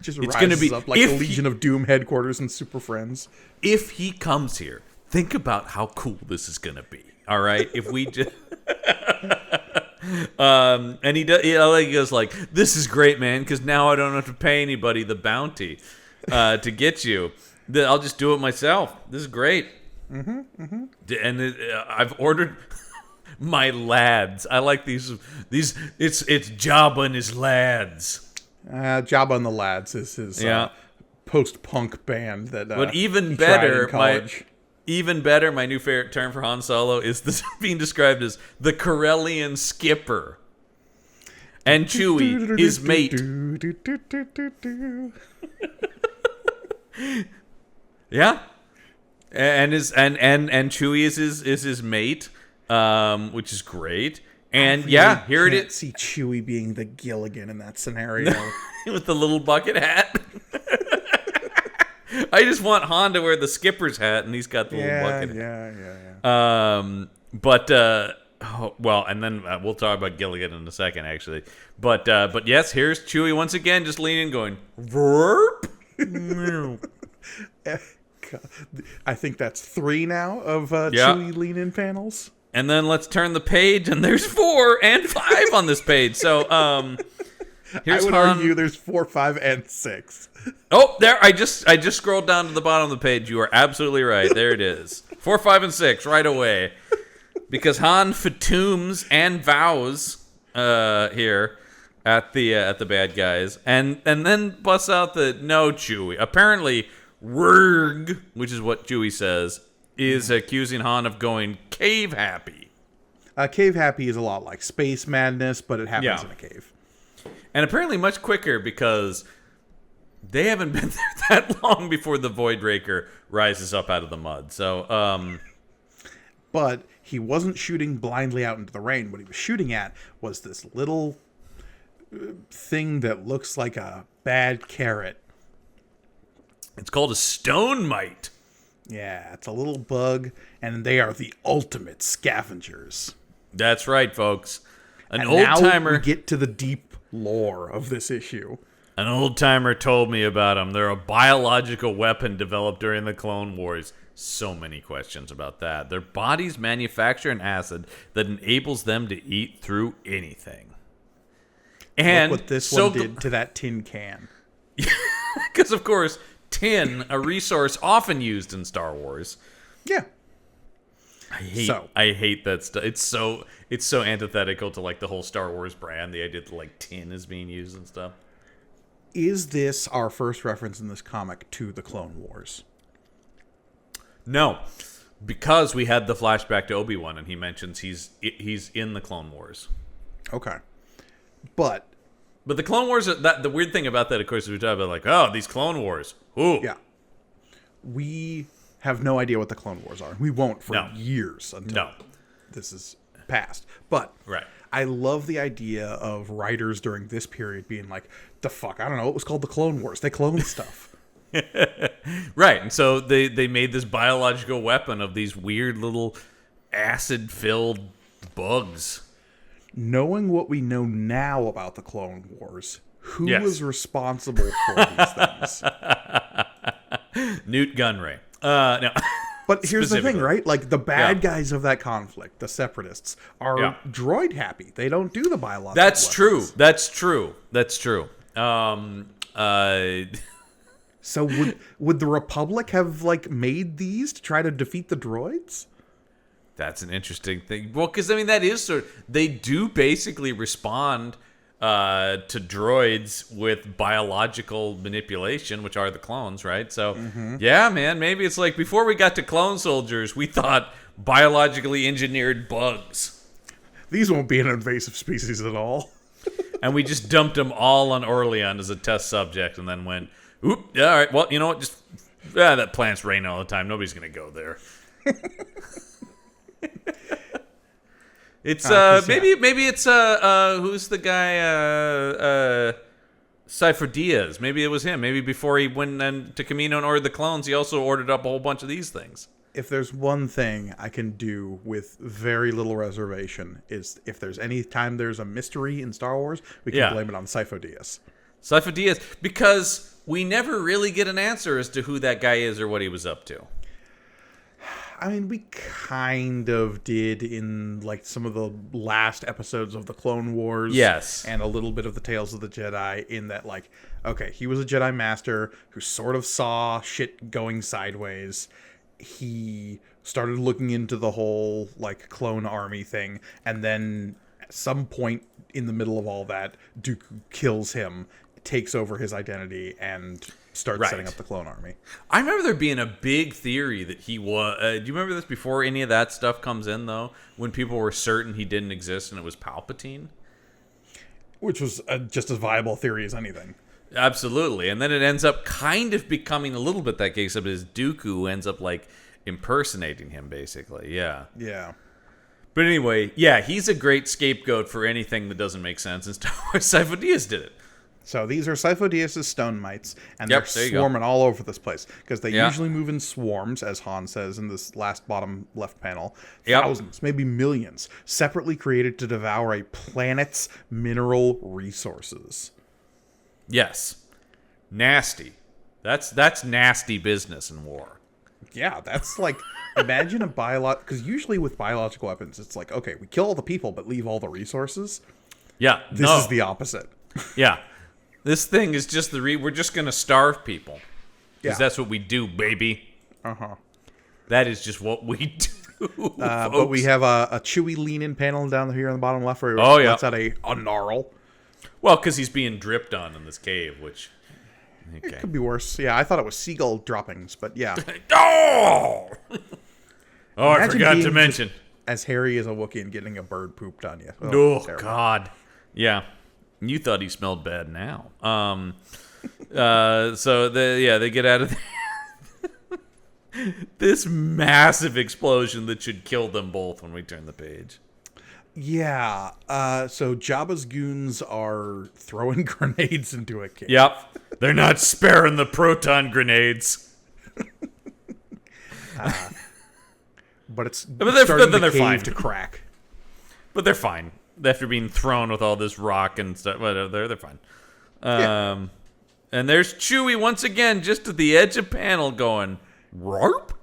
Just it's rises be, up like the Legion of Doom headquarters and Super Friends. If he comes here, think about how cool this is going to be. All right? If we just... and he goes like, this is great, man, because now I don't have to pay anybody the bounty to get you. I'll just do it myself. This is great. And I've ordered... my lads. I like these. It's Jabba and his lads. Jabba and the Lads is his post-punk band that. But even better, my new favorite term for Han Solo is this being described as the Corellian skipper, and Chewie, his mate. Yeah, and Chewie is his mate, which is great. And yeah, here it is. See Chewie being the Gilligan in that scenario with the little bucket hat. I just want Han to wear the skipper's hat, and he's got the little bucket. Yeah. Well, and then we'll talk about Gilligan in a second, actually. But yes, here's Chewie once again, just leaning, going verp. I think that's 3 now of Chewie lean-in panels. And then let's turn the page, and there's 4 and 5 on this page. So, here's I would argue there's 4, 5, and 6. Oh, there! I just scrolled down to the bottom of the page. You are absolutely right. There it is. 4, 5, and 6 right away, because Han fatooms and vows here at the bad guys, and then busts out the no Chewie. Apparently, Rurg, which is what Chewie says, is accusing Han of going cave happy. Cave happy is a lot like space madness, but it happens in a cave. And apparently much quicker because they haven't been there that long before the Void Raker rises up out of the mud. So, but he wasn't shooting blindly out into the rain. What he was shooting at was this little thing that looks like a bad carrot. It's called a stone mite. Yeah, it's a little bug, and they are the ultimate scavengers. That's right, folks. An old-timer... Now we get to the deep lore of this issue. An old-timer told me about them. They're a biological weapon developed during the Clone Wars. So many questions about that. Their bodies manufacture an acid that enables them to eat through anything. And look what this one did to that tin can. Because, of course... tin, a resource often used in Star Wars. Yeah. I hate that stuff. It's so antithetical to like the whole Star Wars brand, the idea that like tin is being used and stuff. Is this our first reference in this comic to the Clone Wars? No. Because we had the flashback to Obi-Wan and he mentions he's in the Clone Wars. Okay. But the Clone Wars, the weird thing about that, of course, is we talk about like, oh, these Clone Wars. Ooh. Yeah. We have no idea what the Clone Wars are. We won't for years until this is past. But I love the idea of writers during this period being like, the fuck, I don't know, it was called the Clone Wars. They cloned stuff. Right. And so they made this biological weapon of these weird little acid-filled bugs. Knowing what we know now about the Clone Wars, who was responsible for these things? Newt Gunray. No. But here's the thing, right? Like, the bad guys of that conflict, the Separatists, are droid happy. They don't do the biological That's weapons. True. That's true. So would the Republic have like made these to try to defeat the droids? That's an interesting thing. Well, because I mean, that is they do basically respond to droids with biological manipulation, which are the clones, right? So, yeah, man, maybe it's like before we got to clone soldiers, we thought biologically engineered bugs. These won't be an invasive species at all. And we just dumped them all on Orlean as a test subject and then went, oop, all right, well, you know what? That plant's raining all the time. Nobody's going to go there. It's maybe it's who's the guy Cypher Diaz. Maybe it was him. Maybe before he went to Camino and ordered the clones, he also ordered up a whole bunch of these things. If there's one thing I can do with very little reservation is if there's any time there's a mystery in Star Wars, we can blame it on Cypher Diaz. Cypher Diaz, because we never really get an answer as to who that guy is or what he was up to. I mean, we kind of did in like some of the last episodes of the Clone Wars. Yes. And a little bit of the Tales of the Jedi in that, like, okay, he was a Jedi Master who sort of saw shit going sideways. He started looking into the whole, like, clone army thing. And then at some point in the middle of all that, Dooku kills him, takes over his identity, and starts setting up the clone army. I remember there being a big theory that he was... do you remember this before any of that stuff comes in, though? When people were certain he didn't exist and it was Palpatine? Which was just as viable theory as anything. Absolutely. And then it ends up kind of becoming a little bit that case of his Dooku ends up, like, impersonating him, basically. Yeah. Yeah. But anyway, yeah, he's a great scapegoat for anything that doesn't make sense. And Star Wars Cypher Diaz did it. So these are Cypher Diaz's stone mites, and they're swarming all over this place because they usually move in swarms, as Han says in this last bottom left panel. Thousands, maybe millions, separately created to devour a planet's mineral resources. Yes, nasty. That's nasty business in war. Yeah, that's like imagine a because usually with biological weapons, it's like okay, we kill all the people but leave all the resources. Yeah, this is the opposite. Yeah. This thing is just we're just going to starve people. Because that's what we do, baby. Uh-huh. That is just what we do, but we have a Chewie lean-in panel down here on the bottom left where that's at a gnarl. Well, because he's being dripped on in this cave, which... Okay. It could be worse. Yeah, I thought it was seagull droppings, but yeah. Oh, I forgot to mention. As hairy as a Wookiee and getting a bird pooped on you. Oh God. Yeah. You thought he smelled bad now. So they get out of there. This massive explosion that should kill them both when we turn the page. Yeah. So Jabba's goons are throwing grenades into a cave. Yep. They're not sparing the proton grenades. But it's starting the cave to crack. But they're fine. After being thrown with all this rock and stuff, whatever, they're fine. And there's Chewie once again, just at the edge of panel, going, "Warp."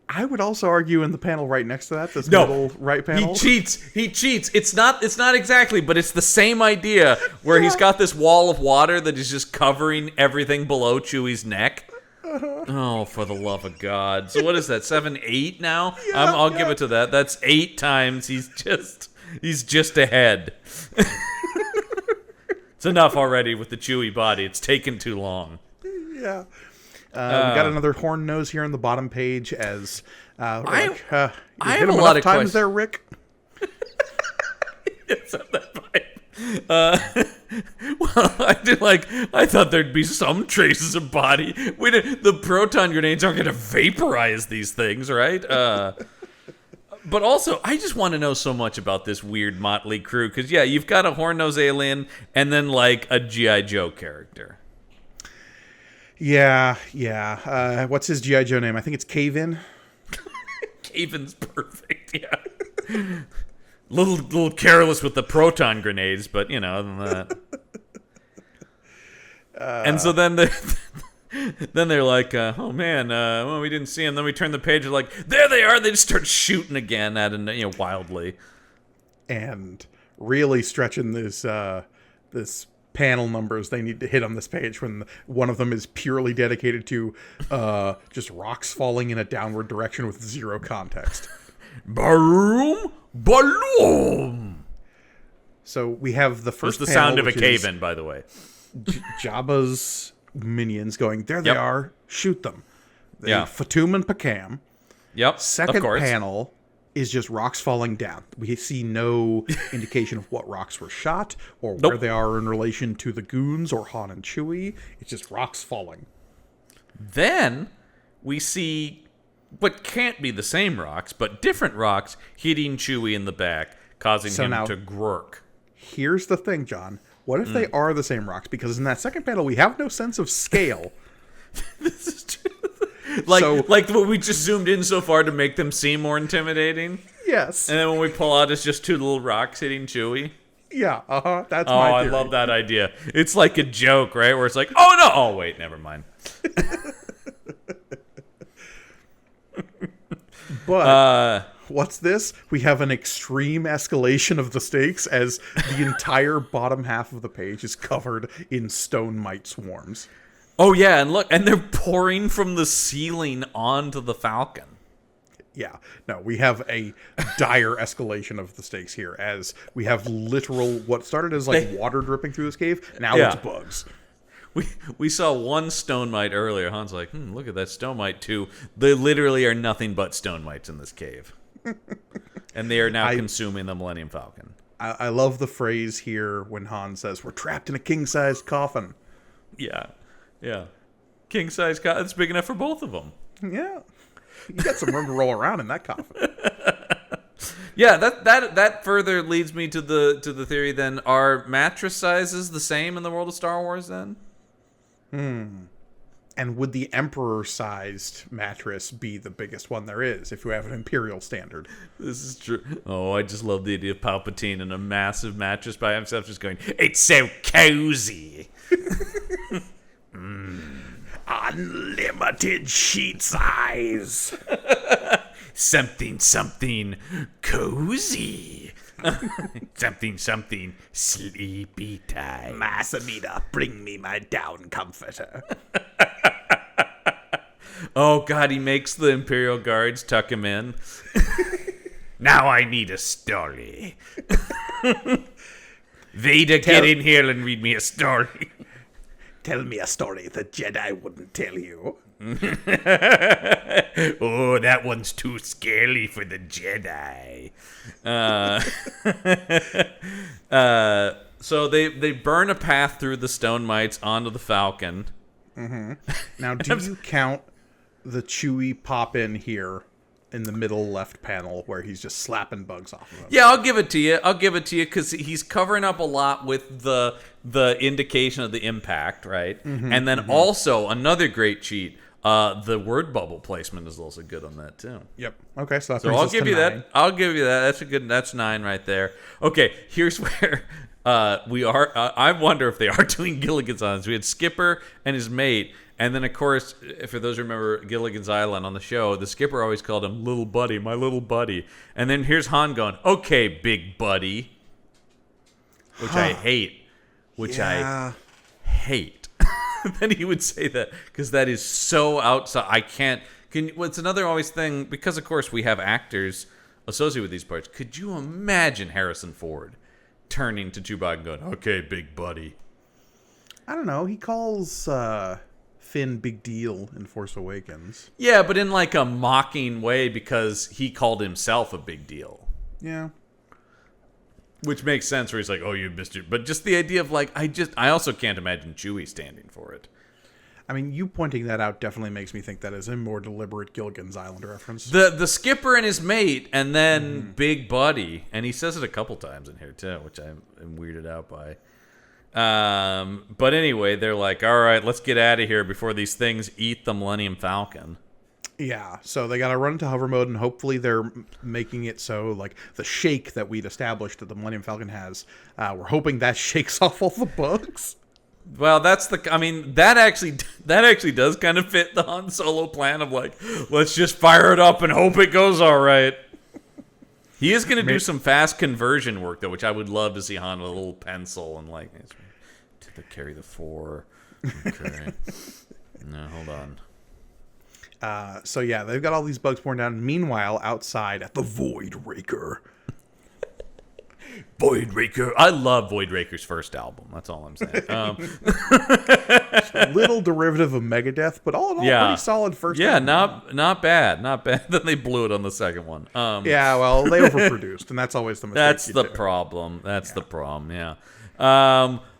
I would also argue in the panel right next to that, this middle right panel. He cheats. It's not exactly, but it's the same idea where he's got this wall of water that is just covering everything below Chewie's neck. Oh, for the love of God! So what is that? 7, 8 now? I'll give it to that. That's 8 times. He's just ahead. It's enough already with the Chewie body. It's taken too long. Yeah. We got another horn nose here on the bottom page as I have a lot of times there, Rick. It's not that vibe. Well, I thought there'd be some traces of body. The proton grenades aren't going to vaporize these things, right? But also, I just want to know so much about this weird motley crew. Because, yeah, you've got a horn-nosed alien and then, like, a G.I. Joe character. Yeah. What's his G.I. Joe name? I think it's Cave-In. Cave-In's perfect, yeah. Little careless with the proton grenades, but, you know, other than that. And so then they're like, oh man, well, we didn't see him. Then we turn the page, and like, there they are. They just start shooting again at him, wildly. And really stretching this panel numbers they need to hit on this page when one of them is purely dedicated to just rocks falling in a downward direction with zero context. Baroom, baloom. So we have the first It's the panel, sound of a which is cave-in, by the way. Jabba's minions going, there they Yep. are, shoot them. Yeah. Fatum and Pakam. Yep, Second of course. panel is just rocks falling down. We see no indication of what rocks were shot or where Nope. they are in relation to the goons or Han and Chewie. It's just rocks falling. Then we see what can't be the same rocks, but different rocks hitting Chewie in the back, causing So him now- to grok. Here's the thing, John. What if they are the same rocks? Because in that second panel, we have no sense of scale. This is true. Like So- when we just zoomed in so far to make them seem more intimidating, Yes. and then when we pull out, it's just two little rocks hitting Chewie. Yeah, That's Oh, my I theory. love that idea. It's like a joke, right? Where it's like, oh no, oh wait, never mind. But what's this? We have an extreme escalation of the stakes as the entire bottom half of the page is covered in stone mite swarms. Oh yeah, and look, and they're pouring from the ceiling onto the Falcon. Yeah, no, we have a dire escalation of the stakes here as we have literal, what started as like water dripping through this cave, now Yeah. it's bugs. We saw one stone mite earlier. Han's like, look at that stone mite too. There literally are nothing but stone mites in this cave. And they are now consuming the Millennium Falcon. I love the phrase here when Han says, we're trapped in a king-sized coffin. Yeah. Yeah. King size coffin. It's big enough for both of them. Yeah, you got some room to roll around in that coffin. Yeah, that further leads me to the theory then, are mattress sizes the same in the world of Star Wars then? And would the Emperor-sized mattress be the biggest one there is if you have an Imperial standard? This is true. Oh, I just love the idea of Palpatine in a massive mattress by himself just going, it's so cozy. Unlimited sheet size. Something cozy. something sleepy time. Masamita, bring me my down comforter. Oh god, he makes the Imperial Guards tuck him in. Now I need a story. Vader, get in here and read me a story. Tell me a story the Jedi wouldn't tell you. Oh, that one's too scary for the Jedi. So they burn a path through the stone mites onto the Falcon. Now, do you count the Chewie pop in here in the middle left panel where he's just slapping bugs off of him? Yeah, I'll give it to you. Because he's covering up a lot with the indication of the impact, right? And then also another great cheat. The word bubble placement is also good on that too. Yep. Okay, so I'll give you that. I'll give you that. That's 9 right there. Okay, here's where we are. I wonder if they are doing Gilligan's Island. We had Skipper and his mate, and then of course, for those who remember Gilligan's Island on the show, the Skipper always called him "little buddy," my little buddy. And then here's Han going, "Okay, big buddy," which I hate. I hate. Then he would say that because that is so outside. I can't. What's another always thing, because of course we have actors associated with these parts. Could you imagine Harrison Ford turning to Chewbacca and going, "Okay, big buddy"? I don't know. He calls Finn big deal in Force Awakens. Yeah, but in like a mocking way because he called himself a big deal. Yeah. Which makes sense where he's like, "Oh, you missed it." But just the idea of like, I also can't imagine Chewie standing for it. I mean, you pointing that out definitely makes me think that is a more deliberate Gilligan's Island reference. The Skipper and his mate, and then Big Buddy, and he says it a couple times in here too, which I'm weirded out by. But anyway, they're like, "All right, let's get out of here before these things eat the Millennium Falcon." Yeah, so they got to run into hover mode, and hopefully they're making it so, like, the shake that we'd established that the Millennium Falcon has, we're hoping that shakes off all the bugs. Well, that actually does kind of fit the Han Solo plan of like, let's just fire it up and hope it goes all right. He is going to do some fast conversion work though, which I would love to see Han with a little pencil and like to to carry the 4. Okay. No, hold on. So yeah, they've got all these bugs pouring down. Meanwhile, outside at the Void Raker. Void Raker. I love Void Raker's first album. That's all I'm saying. Little derivative of Megadeth, but all in all, pretty solid first album. not bad. Not bad. Then they blew it on the second one. Yeah, well, they overproduced, and that's always the mistake. That's the problem. That's the problem, yeah.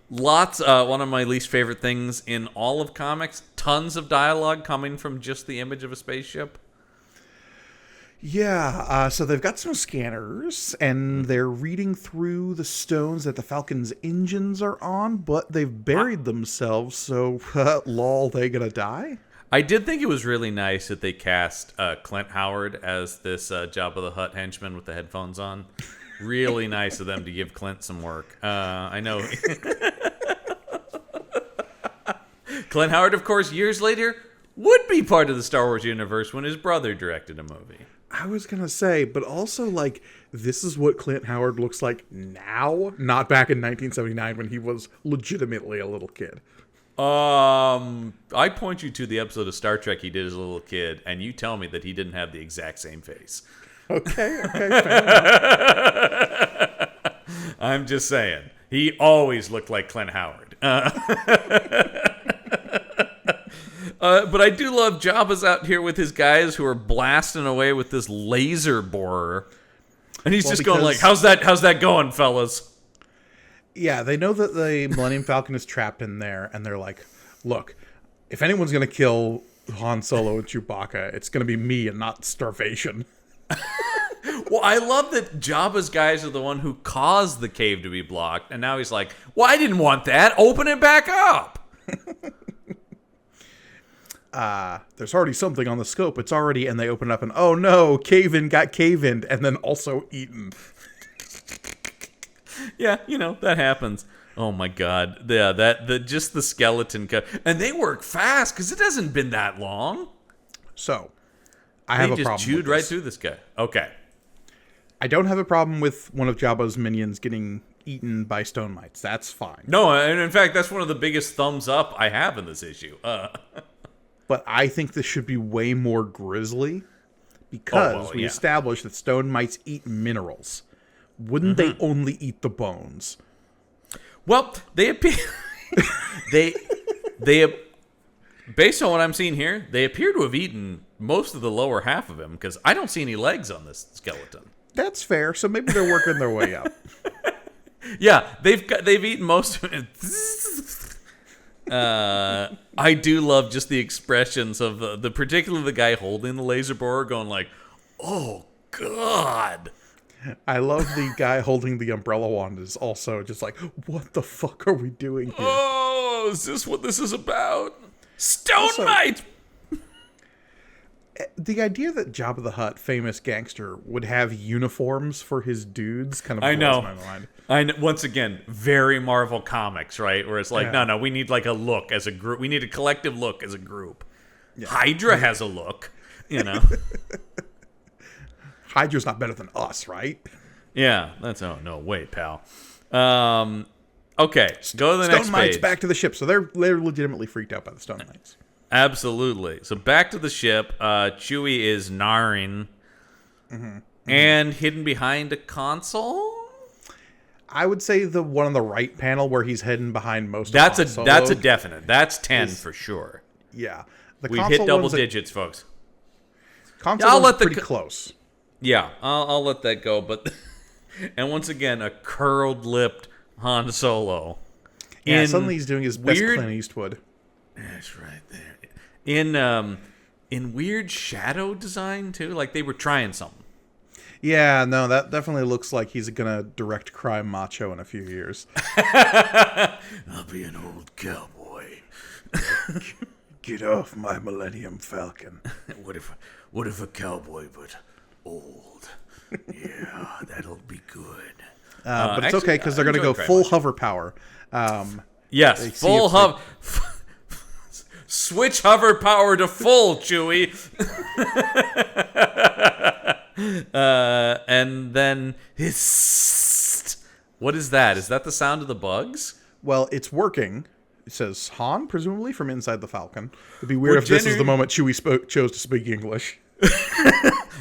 One of my least favorite things in all of comics, tons of dialogue coming from just the image of a spaceship. Yeah, so they've got some scanners, and they're reading through the stones that the Falcon's engines are on, but they've buried themselves, so, lol, they gonna die? I did think it was really nice that they cast Clint Howard as this Jabba the Hutt henchman with the headphones on. Really nice of them to give Clint some work. I know. Clint Howard, of course, years later, would be part of the Star Wars universe when his brother directed a movie. I was going to say, but also, like, this is what Clint Howard looks like now, not back in 1979 when he was legitimately a little kid. I point you to the episode of Star Trek he did as a little kid, and you tell me that he didn't have the exact same face. Okay, fair enough. I'm just saying. He always looked like Clint Howard. But I do love Jabba's out here with his guys who are blasting away with this laser borer. And he's just going like, how's that going, fellas? Yeah, they know that the Millennium Falcon is trapped in there, and they're like, look, if anyone's going to kill Han Solo and Chewbacca, it's going to be me and not starvation. Well, I love that Jabba's guys are the one who caused the cave to be blocked, and now he's like, well, I didn't want that. Open it back up. There's already something on the scope. It's already, and they open up and, oh no, cave-in got cave-in, and then also eaten. Yeah, that happens. Oh my God. Yeah, just the skeleton cut. And they work fast, because it hasn't been that long. So, I have a problem with this. They just chewed right through this guy. Okay. I don't have a problem with one of Jabba's minions getting eaten by stone mites. That's fine. No, and in fact, that's one of the biggest thumbs up I have in this issue. But I think this should be way more grisly because we established that stone mites eat minerals. Wouldn't they only eat the bones? Well, they appear... they based on what I'm seeing here, they appear to have eaten most of the lower half of him because I don't see any legs on this skeleton. That's fair. So maybe they're working their way up. Yeah, they've eaten most of it. I do love just the expressions of the particularly the guy holding the laser borer going like, "Oh God." I love the guy holding the umbrella wand is also just like, what the fuck are we doing here? Oh, is this what this is about? Stone mite! The idea that Jabba the Hutt, famous gangster, would have uniforms for his dudes kind of blows my mind. I know. Once again, very Marvel Comics, right? Where it's like, no, we need like a look as a group. We need a collective look as a group. Yeah. Hydra has a look, Hydra's not better than us, right? Yeah, that's... Oh, no, wait, pal. Okay, go to the next page. Stone mites back to the ship. So they're legitimately freaked out by the stone mites. Absolutely. So back to the ship. Chewie is narring and hidden behind a console. I would say the one on the right panel where he's hidden behind most. That's a definite. That's 10 for sure. Yeah, we hit double digits, folks. Console is pretty close. Yeah, I'll let that go. But and once again, a curled-lipped Han Solo. Yeah, suddenly he's doing his best Clint Eastwood. That's right there. In weird shadow design too, like they were trying something. Yeah, no, that definitely looks like he's gonna direct Crime Macho in a few years. I'll be an old cowboy. Get off my Millennium Falcon. What if a cowboy but old? Yeah, that'll be good. But it's okay because they're gonna go full hover power. Yes, full hover. Switch hover power to full, Chewie. And then hissed. What is that? Is that the sound of the bugs? Well, it's working, says Han, presumably from inside the Falcon. It'd be weird if this is the moment Chewie chose to speak English.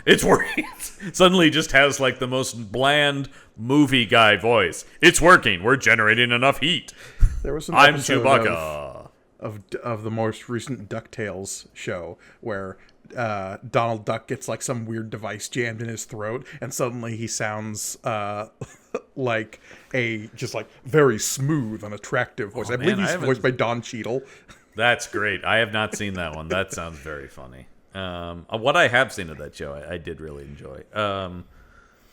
It's working. Suddenly just has like the most bland movie guy voice. It's working. We're generating enough heat. There was some I'm episode Chewbacca. of the most recent DuckTales show where Donald Duck gets like some weird device jammed in his throat, and suddenly he sounds like a just like very smooth and attractive voice. I believe he's voiced by Don Cheadle. That's great. I have not seen that one. That sounds very funny. What I have seen of that show, I did really enjoy.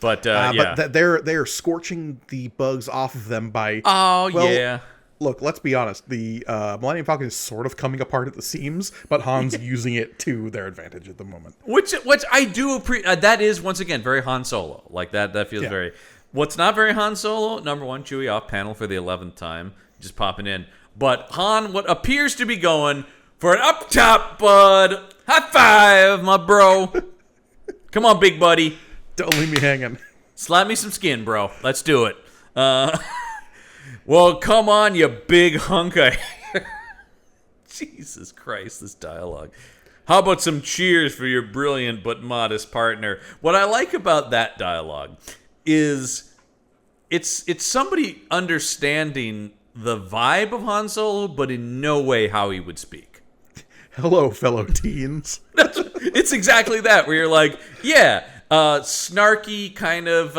But they're scorching the bugs off of them by. Yeah. Look, let's be honest. The Millennium Falcon is sort of coming apart at the seams, but Han's using it to their advantage at the moment. Which I do appreciate. That is once again very Han Solo. Like that feels very. What's not very Han Solo? Number one, Chewie off panel for the 11th time, just popping in. But Han, what appears to be going for an up top, bud. High five, my bro. Come on, big buddy. Don't leave me hanging. Slap me some skin, bro. Let's do it. Well, come on, you big hunk of hair. Jesus Christ, this dialogue. How about some cheers for your brilliant but modest partner? What I like about that dialogue is it's somebody understanding the vibe of Han Solo, but in no way how he would speak. Hello, fellow teens. It's exactly that, where you're like, snarky, kind of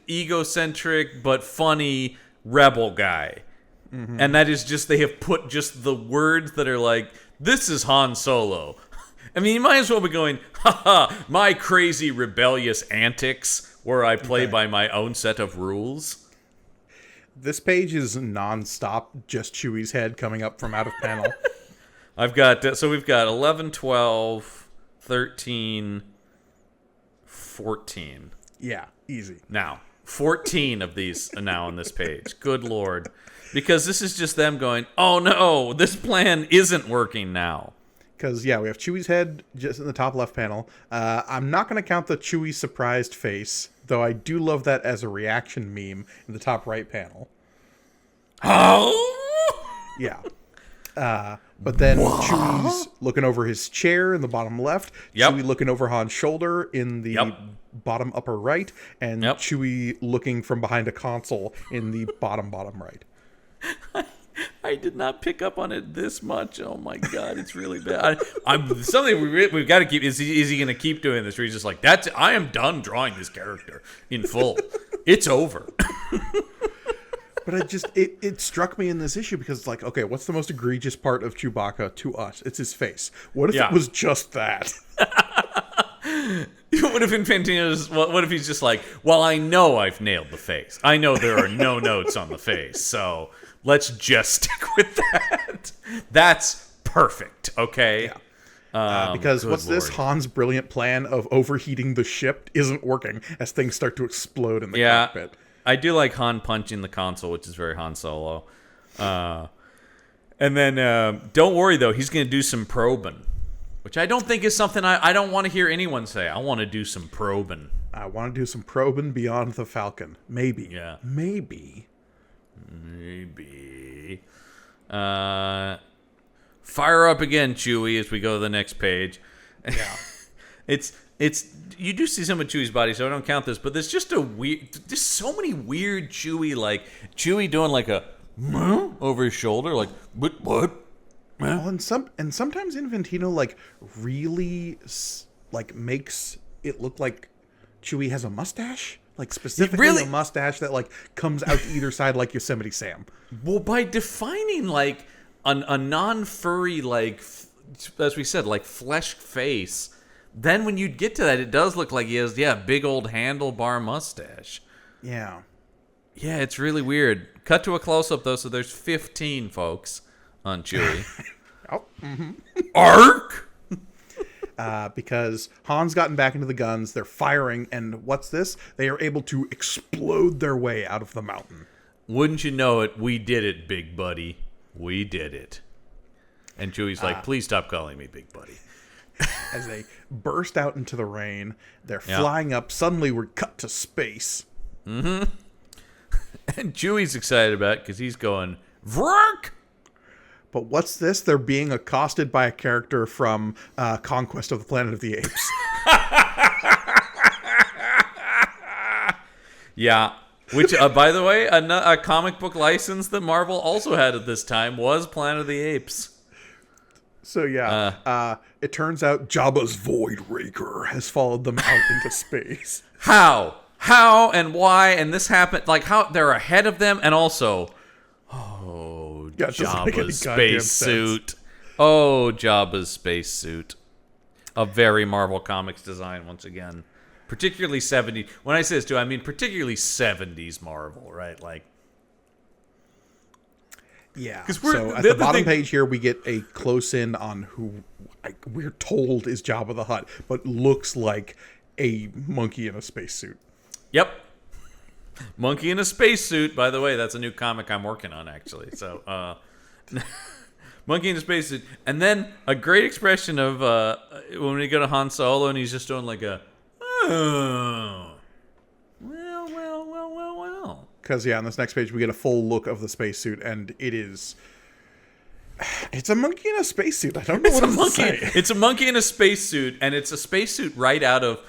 egocentric, but funny rebel guy. Mm-hmm. And that is just, they have put just the words that are like, this is Han Solo. I mean, you might as well be going, haha, my crazy rebellious antics, where I play by my own set of rules. This page is non-stop, just Chewie's head coming up from out of panel. We've got 11, 12, 13, 14. Yeah, easy. Now, 14 of these are now on this page. Good Lord. Because this is just them going, oh no, this plan isn't working now. Because, we have Chewie's head just in the top left panel. I'm not going to count the Chewie surprised face, though I do love that as a reaction meme in the top right panel. Oh! Yeah. But then Chewie's looking over his chair in the bottom left. Yep. Chewie looking over Han's shoulder in the bottom upper right. And Chewie looking from behind a console in the bottom right. I did not pick up on it this much. Oh my God, it's really bad. Something we've got to keep. Is he going to keep doing this? Where he's just like, I am done drawing this character in full. It's over. But it struck me in this issue because it's like, okay, what's the most egregious part of Chewbacca to us? It's his face. What if it was just that? What if he's just like, well, I know I've nailed the face. I know there are no notes on the face, so let's just stick with that. That's perfect, okay? Yeah. Because what's Lord. This? Han's brilliant plan of overheating the ship isn't working as things start to explode in the cockpit. I do like Han punching the console, which is very Han Solo. And then, don't worry, though. He's going to do some probing, which I don't think is something I don't want to hear anyone say. I want to do some probing. I want to do some probing beyond the Falcon. Maybe. Yeah. Maybe. Fire up again, Chewie, as we go to the next page. Yeah. It's you do see some of Chewie's body, so I don't count this, but there's just there's so many weird Chewie doing like a over his shoulder, like what? Well, and sometimes Infantino like really like makes it look like Chewie has a mustache, like specifically a mustache that like comes out to either side, like Yosemite Sam. Well, by defining like a non-furry, like as we said, like flesh face. Then when you get to that, it does look like he has, big old handlebar mustache. Yeah. Yeah, it's really weird. Cut to a close-up, though, so there's 15, folks, on Chewie. Arc! Because Han's gotten back into the guns, they're firing, and what's this? They are able to explode their way out of the mountain. Wouldn't you know it, we did it, big buddy. We did it. And Chewie's like, please stop calling me big buddy. As they burst out into the rain, they're flying up. Suddenly, we're cut to space. Mm-hmm. And Chewie's excited about it because he's going, Vrk! But what's this? They're being accosted by a character from Conquest of the Planet of the Apes. Yeah. Which, by the way, a comic book license that Marvel also had at this time was Planet of the Apes. So yeah, it turns out Jabba's Void Raker has followed them out into space. How and why? And this happened, like, how they're ahead of them, and also, Jabba's spacesuit. Oh, Jabba's spacesuit. A very Marvel Comics design once again. Particularly 70s. When I say this too, I mean particularly 70s Marvel, right? Like, yeah. So at the bottom page here, we get a close-in on who we're told is Jabba the Hutt, but looks like a monkey in a spacesuit. Yep. Monkey in a spacesuit. By the way, that's a new comic I'm working on, actually. So, monkey in a spacesuit. And then a great expression of when we go to Han Solo and he's just doing like a, oh, well. Because, yeah, on this next page, we get a full look of the spacesuit, and it's a monkey in a spacesuit. I don't know what to say. It's a monkey in a spacesuit, and it's a spacesuit right out of,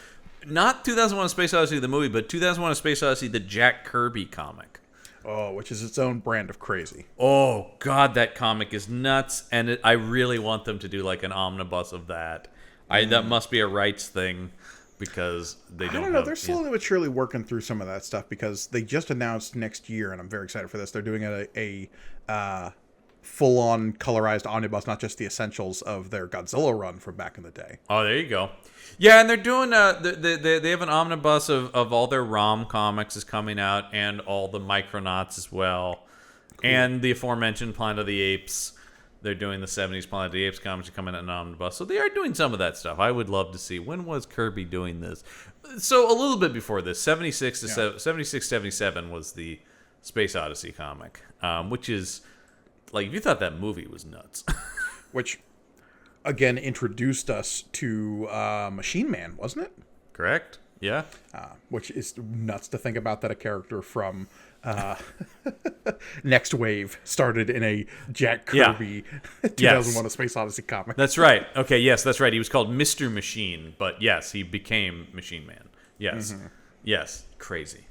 not 2001: A Space Odyssey, the movie, but 2001: A Space Odyssey, the Jack Kirby comic. Oh, which is its own brand of crazy. Oh, God, that comic is nuts, and I really want them to do, like, an omnibus of that. That must be a rights thing. Because they don't. I don't know. They're slowly but surely working through some of that stuff because they just announced next year, and I'm very excited for this. They're doing a full-on colorized omnibus, not just the essentials of their Godzilla run from back in the day. Oh, there you go. Yeah, and they're doing they have an omnibus of all their ROM comics is coming out, and all the Micronauts as well, and the aforementioned Planet of the Apes. They're doing the 70s Planet of the Apes comics are coming out in an omnibus. So they are doing some of that stuff. I would love to see. When was Kirby doing this? So a little bit before this. 76 to 77 was the Space Odyssey comic. Which is, like, if you thought that movie was nuts. Which, again, introduced us to Machine Man, wasn't it? Correct. Yeah. Which is nuts to think about that a character from Next Wave started in a Jack Kirby 2001: A Space Odyssey comic. That's right. Okay, yes, that's right. He was called Mr. Machine, but yes, he became Machine Man. Yes. Mm-hmm. Yes. Crazy.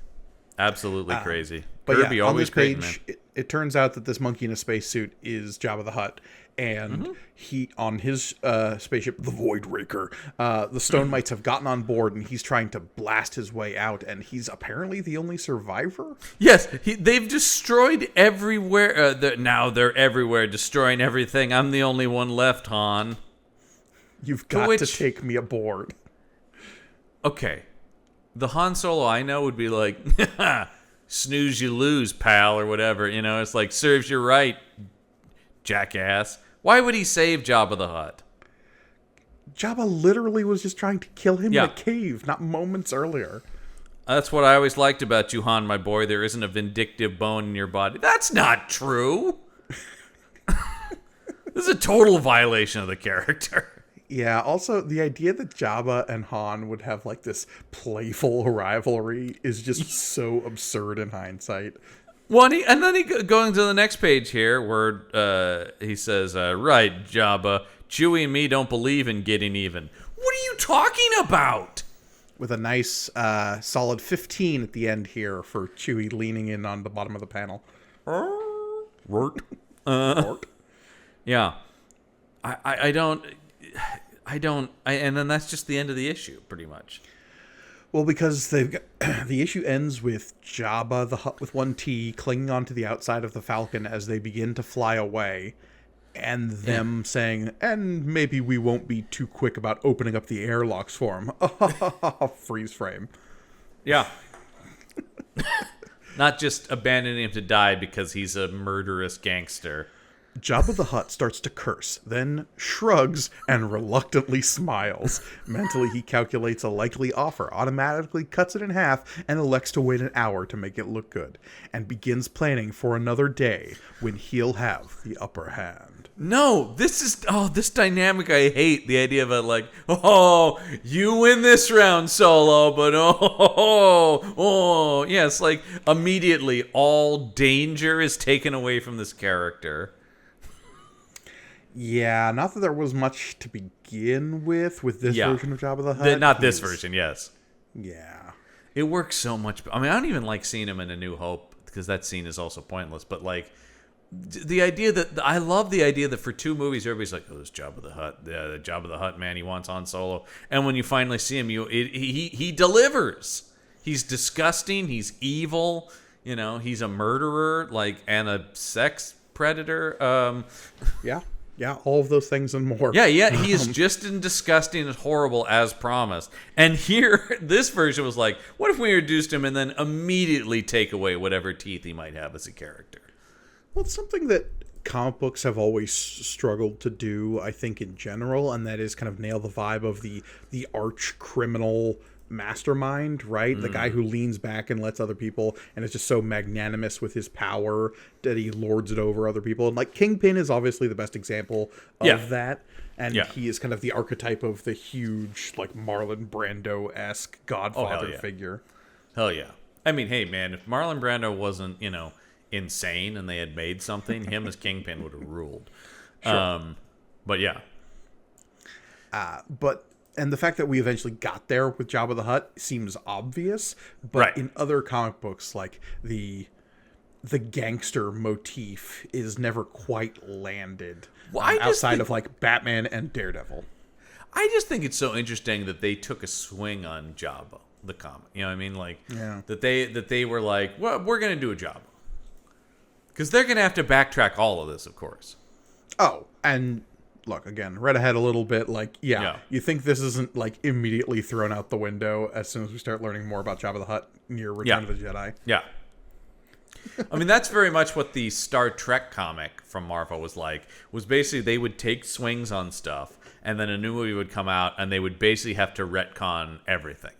Absolutely crazy. But Kirby, yeah, on this page, it turns out that this monkey in a spacesuit is Jabba the Hutt. And he, on his spaceship, the Void Raker, the Stone Mites have gotten on board, and he's trying to blast his way out, and he's apparently the only survivor? Yes, they've destroyed everywhere. Now they're everywhere, destroying everything. I'm the only one left, Han. You've got to take me aboard. Okay. The Han Solo I know would be like, snooze you lose, pal, or whatever. You know, it's like, serves you right, jackass. Why would he save Jabba the Hutt? Jabba literally was just trying to kill him in a cave, not moments earlier. That's what I always liked about you, Han, my boy. There isn't a vindictive bone in your body. That's not true. This is a total violation of the character. Yeah, also, the idea that Jabba and Han would have, like, this playful rivalry is just so absurd in hindsight. Well, and then going to the next page here where he says, right, Jabba, Chewie and me don't believe in getting even. What are you talking about? With a nice solid 15 at the end here for Chewie leaning in on the bottom of the panel. Wort. Yeah. I don't, and then that's just the end of the issue, pretty much. Well, because the issue ends with Jabba the Hutt with one T clinging onto the outside of the Falcon as they begin to fly away, and them saying, and maybe we won't be too quick about opening up the airlocks for him. Freeze frame. Yeah. Not just abandoning him to die because he's a murderous gangster. Jabba the Hutt starts to curse, then shrugs and reluctantly smiles. Mentally, he calculates a likely offer, automatically cuts it in half, and elects to wait an hour to make it look good, and begins planning for another day when he'll have the upper hand. No, this dynamic I hate. The idea of it like, oh, you win this round, Solo, but yeah, it's like immediately all danger is taken away from this character. Yeah, not that there was much to begin with this version of Jabba the Hutt. Not this version, yes. Yeah. It works so much. I mean, I don't even like seeing him in A New Hope because that scene is also pointless, but like, the idea that I love the idea that for 2 movies everybody's like, oh, it's Jabba the Hutt, the Jabba the Hutt man, he wants Han Solo, and when you finally see him, he delivers. He's disgusting. He's evil. You know, he's a murderer, like, and a sex predator. Yeah, all of those things and more. Yeah, he is just as disgusting and horrible as promised. And here, this version was like, what if we introduced him and then immediately take away whatever teeth he might have as a character? Well, it's something that comic books have always struggled to do, I think, in general, and that is kind of nail the vibe of the arch criminal mastermind, right? The guy who leans back and lets other people, and is just so magnanimous with his power that he lords it over other people. And like Kingpin is obviously the best example of that. And he is kind of the archetype of the huge, like Marlon Brando-esque Godfather figure. Hell yeah. I mean, hey man, if Marlon Brando wasn't, insane and they had made something, him as Kingpin would have ruled. Sure. But yeah. And the fact that we eventually got there with Jabba the Hutt seems obvious, but in other comic books, like the gangster motif is never quite landed outside of like Batman and Daredevil. I just think it's so interesting that they took a swing on Jabba, the comic. You know what I mean? Like that they were like, well, we're gonna do a Jabba. Because they're going to have to backtrack all of this, of course. Oh, and look, again, read ahead a little bit. Like, you think this isn't, like, immediately thrown out the window as soon as we start learning more about Jabba the Hutt near Return of the Jedi. Yeah. I mean, that's very much what the Star Trek comic from Marvel was like. Was basically they would take swings on stuff, and then a new movie would come out, and they would basically have to retcon everything.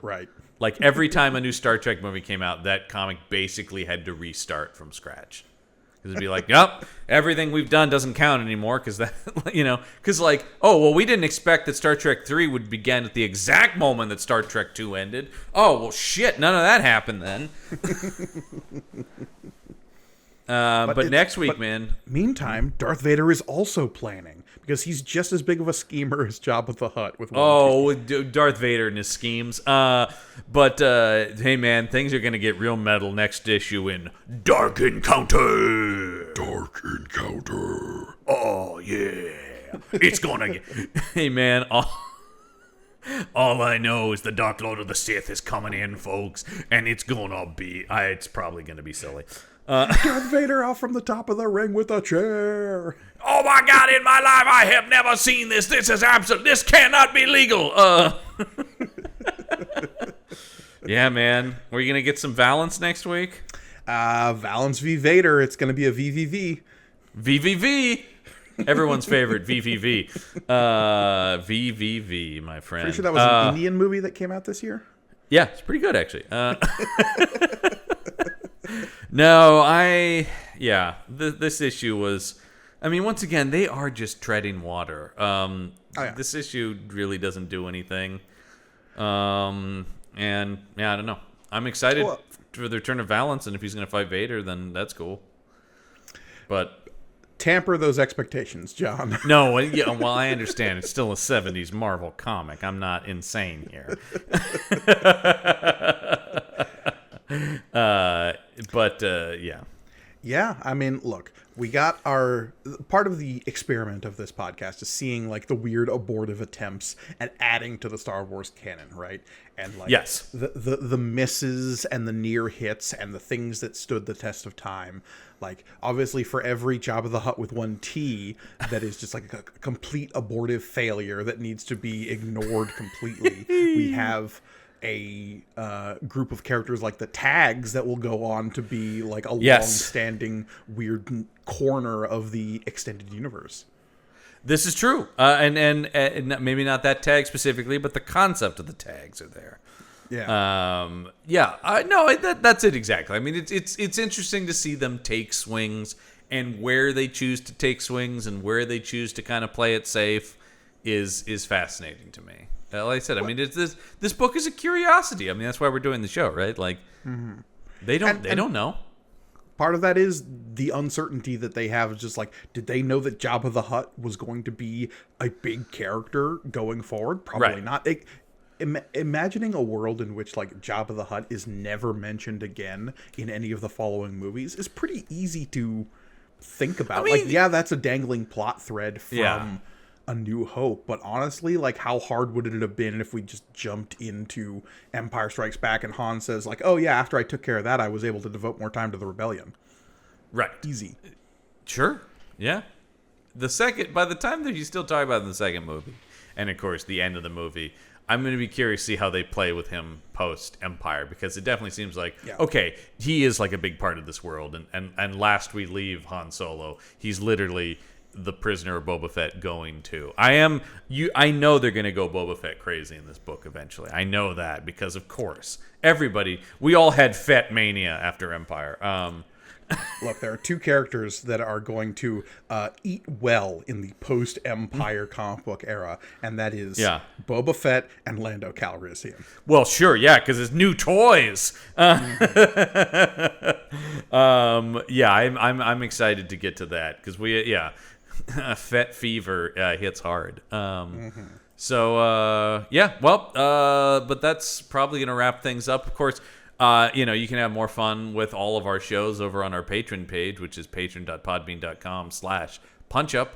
Right. Like, every time a new Star Trek movie came out, that comic basically had to restart from scratch. Because it'd be like, yep, everything we've done doesn't count anymore. Because that, because like, oh, well, we didn't expect that Star Trek 3 would begin at the exact moment that Star Trek 2 ended. Oh, well, shit, none of that happened then. But next week, man. Meantime, Darth Vader is also planning. Because he's just as big of a schemer as Jabba the Hutt with one Darth Vader and his schemes. But hey, man, things are going to get real metal next issue in Dark Encounter. Dark Encounter. Oh, yeah. It's going to get... Hey, man, all I know is the Dark Lord of the Sith is coming in, folks. And it's going to be... it's probably going to be silly. Darth Vader off from the top of the ring with a chair. Oh my God! In my life, I have never seen this. This is absolute. This cannot be legal. Yeah, man. Are you gonna get some Valance next week? Valance v Vader. It's gonna be a VVV. VVV. Everyone's favorite VVV. VVV, my friend. Pretty sure that was an Indian movie that came out this year. Yeah, it's pretty good actually. No, this issue was, I mean, once again, they are just treading water. This issue really doesn't do anything. And yeah, I don't know. I'm excited for the return of Valance, and if he's going to fight Vader, then that's cool. But tamper those expectations, John. No, well, I understand. It's still a 70s Marvel comic. I'm not insane here. Yeah. Yeah, I mean, look, we got our part of the experiment of this podcast is seeing like the weird abortive attempts at adding to the Star Wars canon, right? And like the misses and the near hits and the things that stood the test of time. Like obviously for every Jabba the Hutt with one T that is just like a complete abortive failure that needs to be ignored completely, we have a group of characters like the Tags that will go on to be like a long-standing weird corner of the extended universe. This is true, and maybe not that tag specifically, but the concept of the tags are there. Yeah. No, that's it exactly. I mean, it's interesting to see them take swings and where they choose to take swings and where they choose to kind of play it safe is fascinating to me. Like I said, I mean, this book is a curiosity. I mean, that's why we're doing the show, right? Like, they don't know. Part of that is the uncertainty that they have. Just like, did they know that Jabba the Hutt was going to be a big character going forward? Probably not. Imagining a world in which like Jabba the Hutt is never mentioned again in any of the following movies is pretty easy to think about. I mean, like, yeah, that's a dangling plot thread from A New Hope, but honestly, like, how hard would it have been if we just jumped into Empire Strikes Back and Han says like, oh yeah, after I took care of that, I was able to devote more time to the rebellion. Right. Easy. Sure. Yeah. By the time that you still talk about it in the second movie, and of course the end of the movie, I'm going to be curious to see how they play with him post Empire, because it definitely seems like, okay, he is like a big part of this world, and last we leave Han Solo, he's literally the prisoner of Boba Fett going to. I know they're going to go Boba Fett crazy in this book eventually. I know that because, of course, we all had Fett mania after Empire. Look, there are two characters that are going to eat well in the post-Empire comic book era, and that is Boba Fett and Lando Calrissian. Well, sure, yeah, because it's new toys. I'm excited to get to that because Fett fever hits hard. So but that's probably gonna wrap things up. Of course. You can have more fun with all of our shows over on our Patreon page, which is patreon.podbean.com/punchup.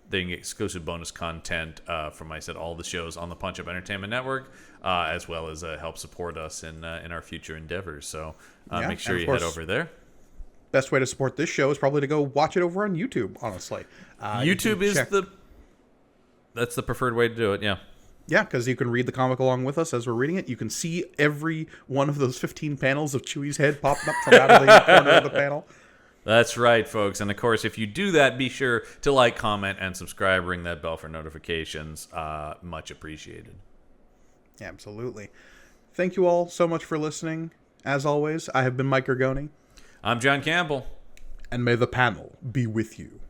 They can get exclusive bonus content from, I said, all the shows on the Punch Up Entertainment Network, as well as help support us in our future endeavors. So make sure you head over there. Best way to support this show is probably to go watch it over on YouTube, honestly. YouTube is that's the preferred way to do it, yeah. Yeah, because you can read the comic along with us as we're reading it. You can see every one of those 15 panels of Chewie's head popping up from out of the corner of the panel. That's right, folks. And, of course, if you do that, be sure to like, comment, and subscribe. Ring that bell for notifications. Much appreciated. Absolutely. Thank you all so much for listening. As always, I have been Mike Ergoni. I'm John Campbell. And may the panel be with you.